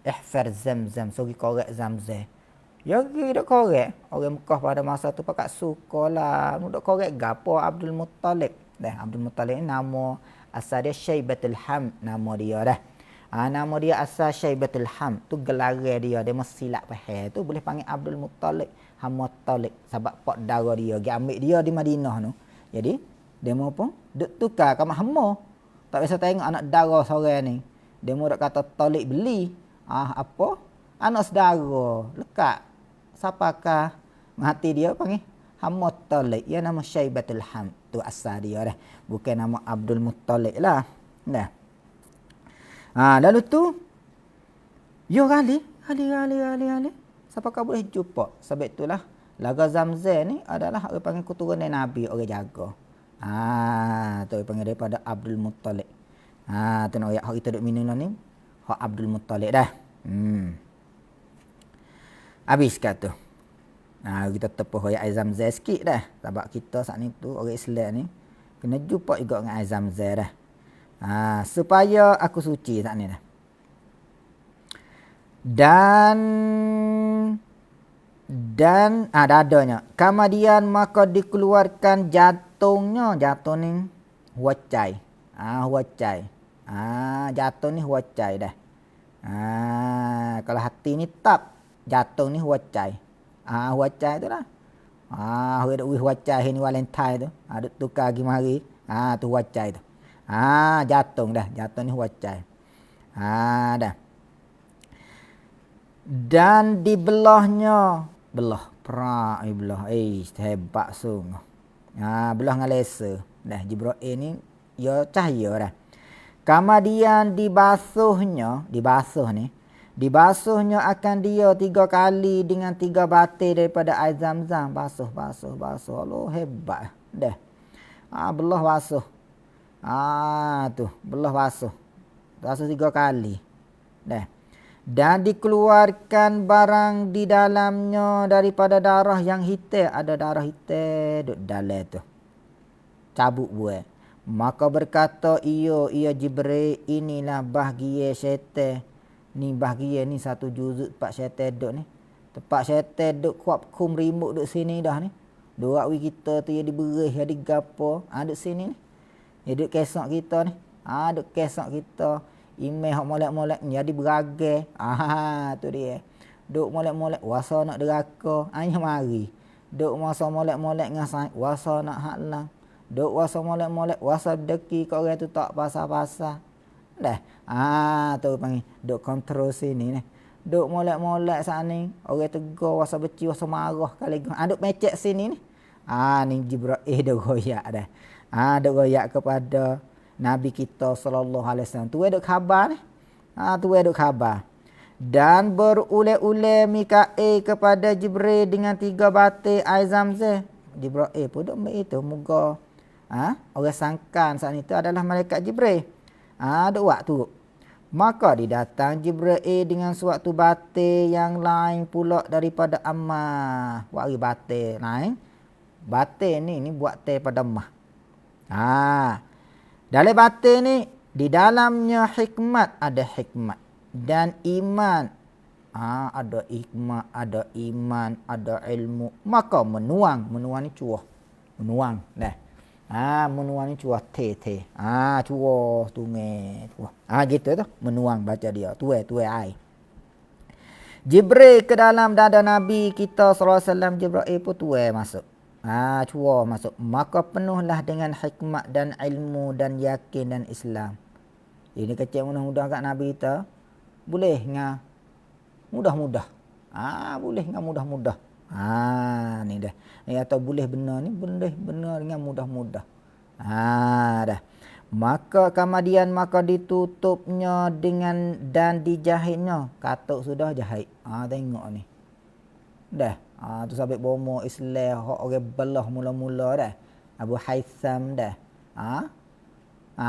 ihfar Zamzam, suruh pergi korek Zamzam. Ya pergi dak korek. Orang Mekah pada masa tu pakat sukalah dak korek gapo Abdul Muttalib. Dah Abdul Muttalib ni nama asal dia Syaibatul Ham nama dia dah. Nama dia asal Syaibatul Ham tu gelar dia mesti silap faham tu boleh panggil Abdul Muttalib Hamad Talib sebab pak dara dia ambil dia di Madinah tu. Jadi dia mau pun duk tukar ke Mahmud. Tak biasa tengok anak dara seorang ni. Dia mau dak kata Talib beli. Apa? Anak saudara lekat. Siapakah hati dia panggil Hamad Talib. Ya nama Syaibatul Ham tu asal dia dah. Bukan nama Abdul Muttalib lah. Dah. Lalu tu yo gali. Siapakah boleh jumpa? Sebab itulah laga Zamzam ni adalah orang panggil keturunan Nabi orang jaga. Tu orang panggil daripada Abdul Muttalib. Tu nak ayat hak kita duk minum ni hak Abdul Muttalib dah. Habis kat tu. Kita tepuh ayat Zamzam sikit dah. Sebab kita saat ni tu orang Islam ni kena jumpa juga dengan ayat Zamzam dah. Supaya aku suci saat ni dah. Dan dadanya. Kemudian maka dikeluarkan jantungnya. Jantung ni huacai. Huacai. Jantung ni huacai dah. Kalau hati ni tap, jantung ni huacai. Huacai tu lah. Huacai ni Valentine tu. Duk tukar lagi mari. Tu huacai tu. Jantung dah. Jantung ni huacai. Dah. Dan dibelahnya. Belah. Perak ni belah. Hebat sungguh. Belah dengan laser. Dah. Jibril ni. Ya cahaya dah. Kemudian dibasuhnya. Dibasuhnya akan dia 3 kali dengan 3 batir daripada air Zamzam. Basuh. Allah hebat. Dah. Belah basuh. Tu. Belah basuh. Basuh 3 kali. Dah. Dan dikeluarkan barang di dalamnya daripada darah yang hitam. Ada darah hitam duduk dalam tu. Cabut buat. Maka berkata ia Jibril, inilah bahagia syaitan. Ni bahagia ni satu juzuk tempat syaitan duduk ni. Tempat syaitan duduk kuap kum remote duduk sini dah ni. Doa kita tu yang diberih, yang digapo. Duduk sini ni. Dia duduk kesok kita ni. Duduk kesok kita. Imeh hok molek-molek jadi beragai. Tu dia. Duk molek-molek wasa nak deraka. Hanya mari. Duk masa molek-molek ngasai wasa nak haklang. Duk wasa molek-molek wasa deki kat orang tu tak pasal-pasal. Dah. Tu panggil duk kontrol sini ni. Duk molek-molek saat ni. Orang tegur wasa beci wasa marah kali. Duk mecek sini ni. Ni Jibril duk royak dah. Duk royak kepada Nabi kita sallallahu alaihi wasallam. Tu ada khabar ni. Tu ada khabar. Dan berule-ule Mikail kepada Jibril dengan 3 batir air Zamzam. Jibril pun duk ambil itu moga orang sangkan saat itu adalah malaikat Jibril. Duk buat tu. Maka didatang Jibril dengan suatu batir yang lain pula daripada emas. Wari batir lain. Batir ni buat daripada emas. Dalam batir ni, di dalamnya hikmat, ada hikmat. Dan iman. Ada hikmat, ada iman, ada ilmu. Maka menuang. Menuang ni curah. Menuang. Menuang ni curah te. Curah tungai. Gitu tu. Menuang baca dia. Tuai air. Jibril ke dalam dada Nabi kita SAW. Jibril pun tuai masuk. Curah masuk. Maka penuhlah dengan hikmat dan ilmu dan yakin dan Islam. Ini kecil mudah-mudah kat Nabi kita. Boleh ngah mudah-mudah. Boleh ngah mudah-mudah. Ni dah. Ni atau boleh benar ni boleh benar dengan mudah-mudah. Dah. Maka kemudian ditutupnya dengan dan dijahitnya. Katuk sudah jahit. Tengok ni. Dah. Tu sampai bomo Islam hak orang belah mula-mula dah. Abu Haitham dah.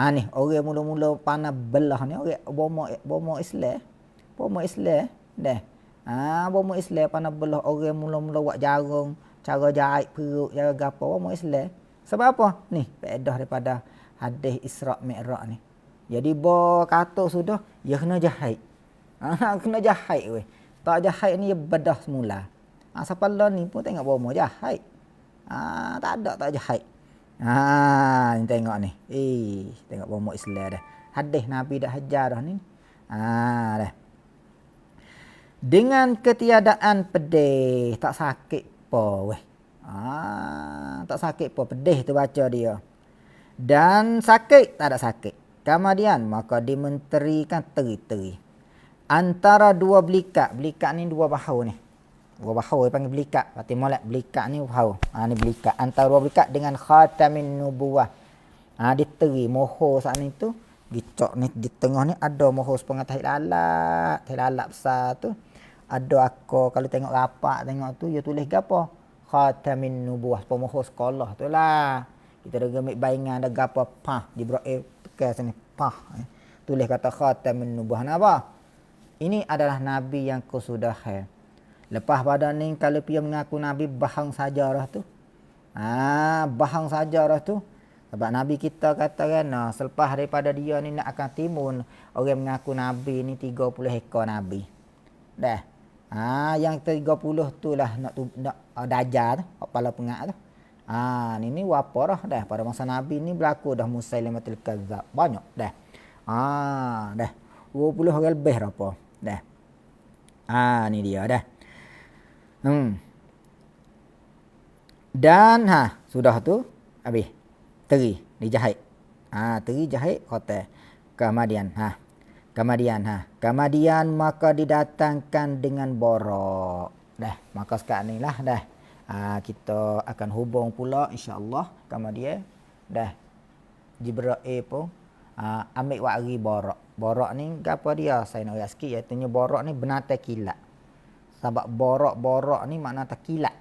Ni orang mula-mula panah belah ni orang bomo Islam. Bomo Islam dah. Bomo Islam panah belah orang mula-mula buat jarung, cara jahit perut, cara gapo bomo Islam. Sebab apa? Ni faedah daripada hadis Isra' Mi'raj ni. Jadi kata sudah dia kena jahit. Kena jahit weh. Tak jahit ni dia bedah semula. Siapa lah ni pun tengok bomo jahit. Tak ada tak jahit. Ni tengok ni. Tengok bomo Islam dah. Hadis Nabi dah hajar dah ni. Dah. Dengan ketiadaan pedih, tak sakit apa weh. Tak sakit apa, pedih tu baca dia. Dan sakit, tak ada sakit. Kemudian maka dimenterikan teri-teri. Antara dua belikat. Belikat ni dua bahu ni. Dua bahu dia panggil belikat. Berarti molek belikat ni bahu. Ni belikat. Antara dua belikat dengan khatamin nubuwah. Diteri mohon saat ni tu. Gicok ni di tengah ni ada mohon sepengah tahi lalat. Tahi lalat besar tu. Ada aku kalau tengok rapat tengok tu dia tulis gapo? Khatamin nubuwah. Pemohon sekolah tu lah. Kita dah gemik bayangan ada gapo di Jibril tekan sini tulis kata khatamin nubuwah. Apa? Ini adalah nabi yang kusudahan. Lepas pada ni kalau dia mengaku nabi bahang sajarah tu. Bahang sajarah tu. Sebab nabi kita kata kan selepas daripada dia ni nak akan timbul orang mengaku nabi ni 30 ekor nabi. Dah. Yang 30 tu lah nak dajjal tu, kepala pengak tu. Ni wapa dah pada masa nabi ni berlaku dah Musailamatul Kadzdzab. Banyak dah. Dah. 20 orang lebih apa. Dah. Ni dia dah. Dan sudah tu habis. Teri dijahit. Teri jahit kotak. Kemudian maka didatangkan dengan borok. Dah, maka sekarang ni lah dah. Kita akan hubung pula insya-Allah kemudian dah. Jibril pun ambil wari borok. Borok ni apa dia? Saya nak sikit iaitu borok ni binatang kilat. Sebab borok ni makna tak kilat.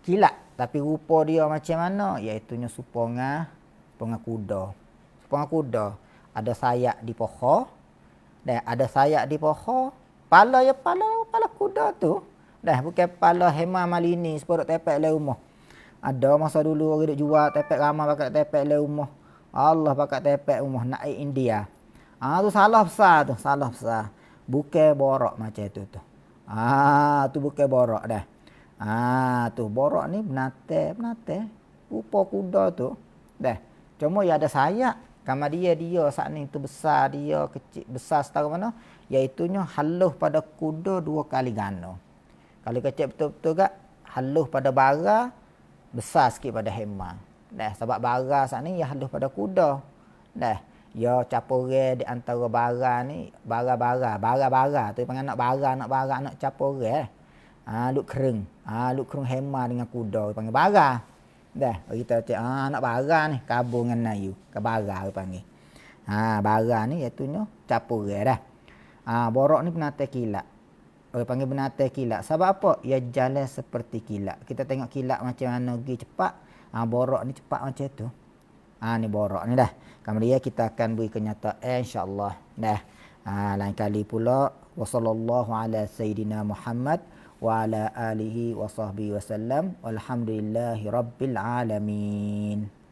Kilat tapi rupa dia macam mana? Iaitu suponga kuda. Suponga kuda ada sayap di pohon. Dah ada sayap di pohon. Pala kuda tu. Dah bukan pala hema malini sepuruk tepek le rumah. Ada masa dulu orang duk jual tepek ramai pakai tepek le rumah. Allah pakai tepek rumah naik India. Tu salah besar tu, salah besar. Bukan borok macam tu. Tu bukan borok dah. Tu borok ni binatang. Rupa kuda tu. Dah. Cuma ya ada sayap. Kamar dia saat ni tu besar dia kecil besar setara mana iaitunya haluh pada kuda 2 kali gano. Kalau kecil betul-betul gak haluh pada bara besar sikit pada hema. Dah sebab bara saat ni ya haluh pada kuda. Dah ya capore di antara bara ni bara tu panggil anak bara anak capore. Luk kering. Luk kering hema dengan kuda panggil bara. Dah kita cakap anak bara ni kabur dengan nayu ke bara panggil. Bara ni iaitunya capur dah. Borok ni binatang kilat. Orang panggil binatang kilat. Sebab apa? Ia jalan seperti kilat. Kita tengok kilat macam mana pergi cepat. Borok ni cepat macam tu. Ni borok ni dah. Kemudian kita akan beri kenyataan insya-Allah. Dah. Lain kali pula wa sallallahu ala sayidina Muhammad wa ala alihi wa sahbihi wasallam walhamdulillahi rabbil alamin.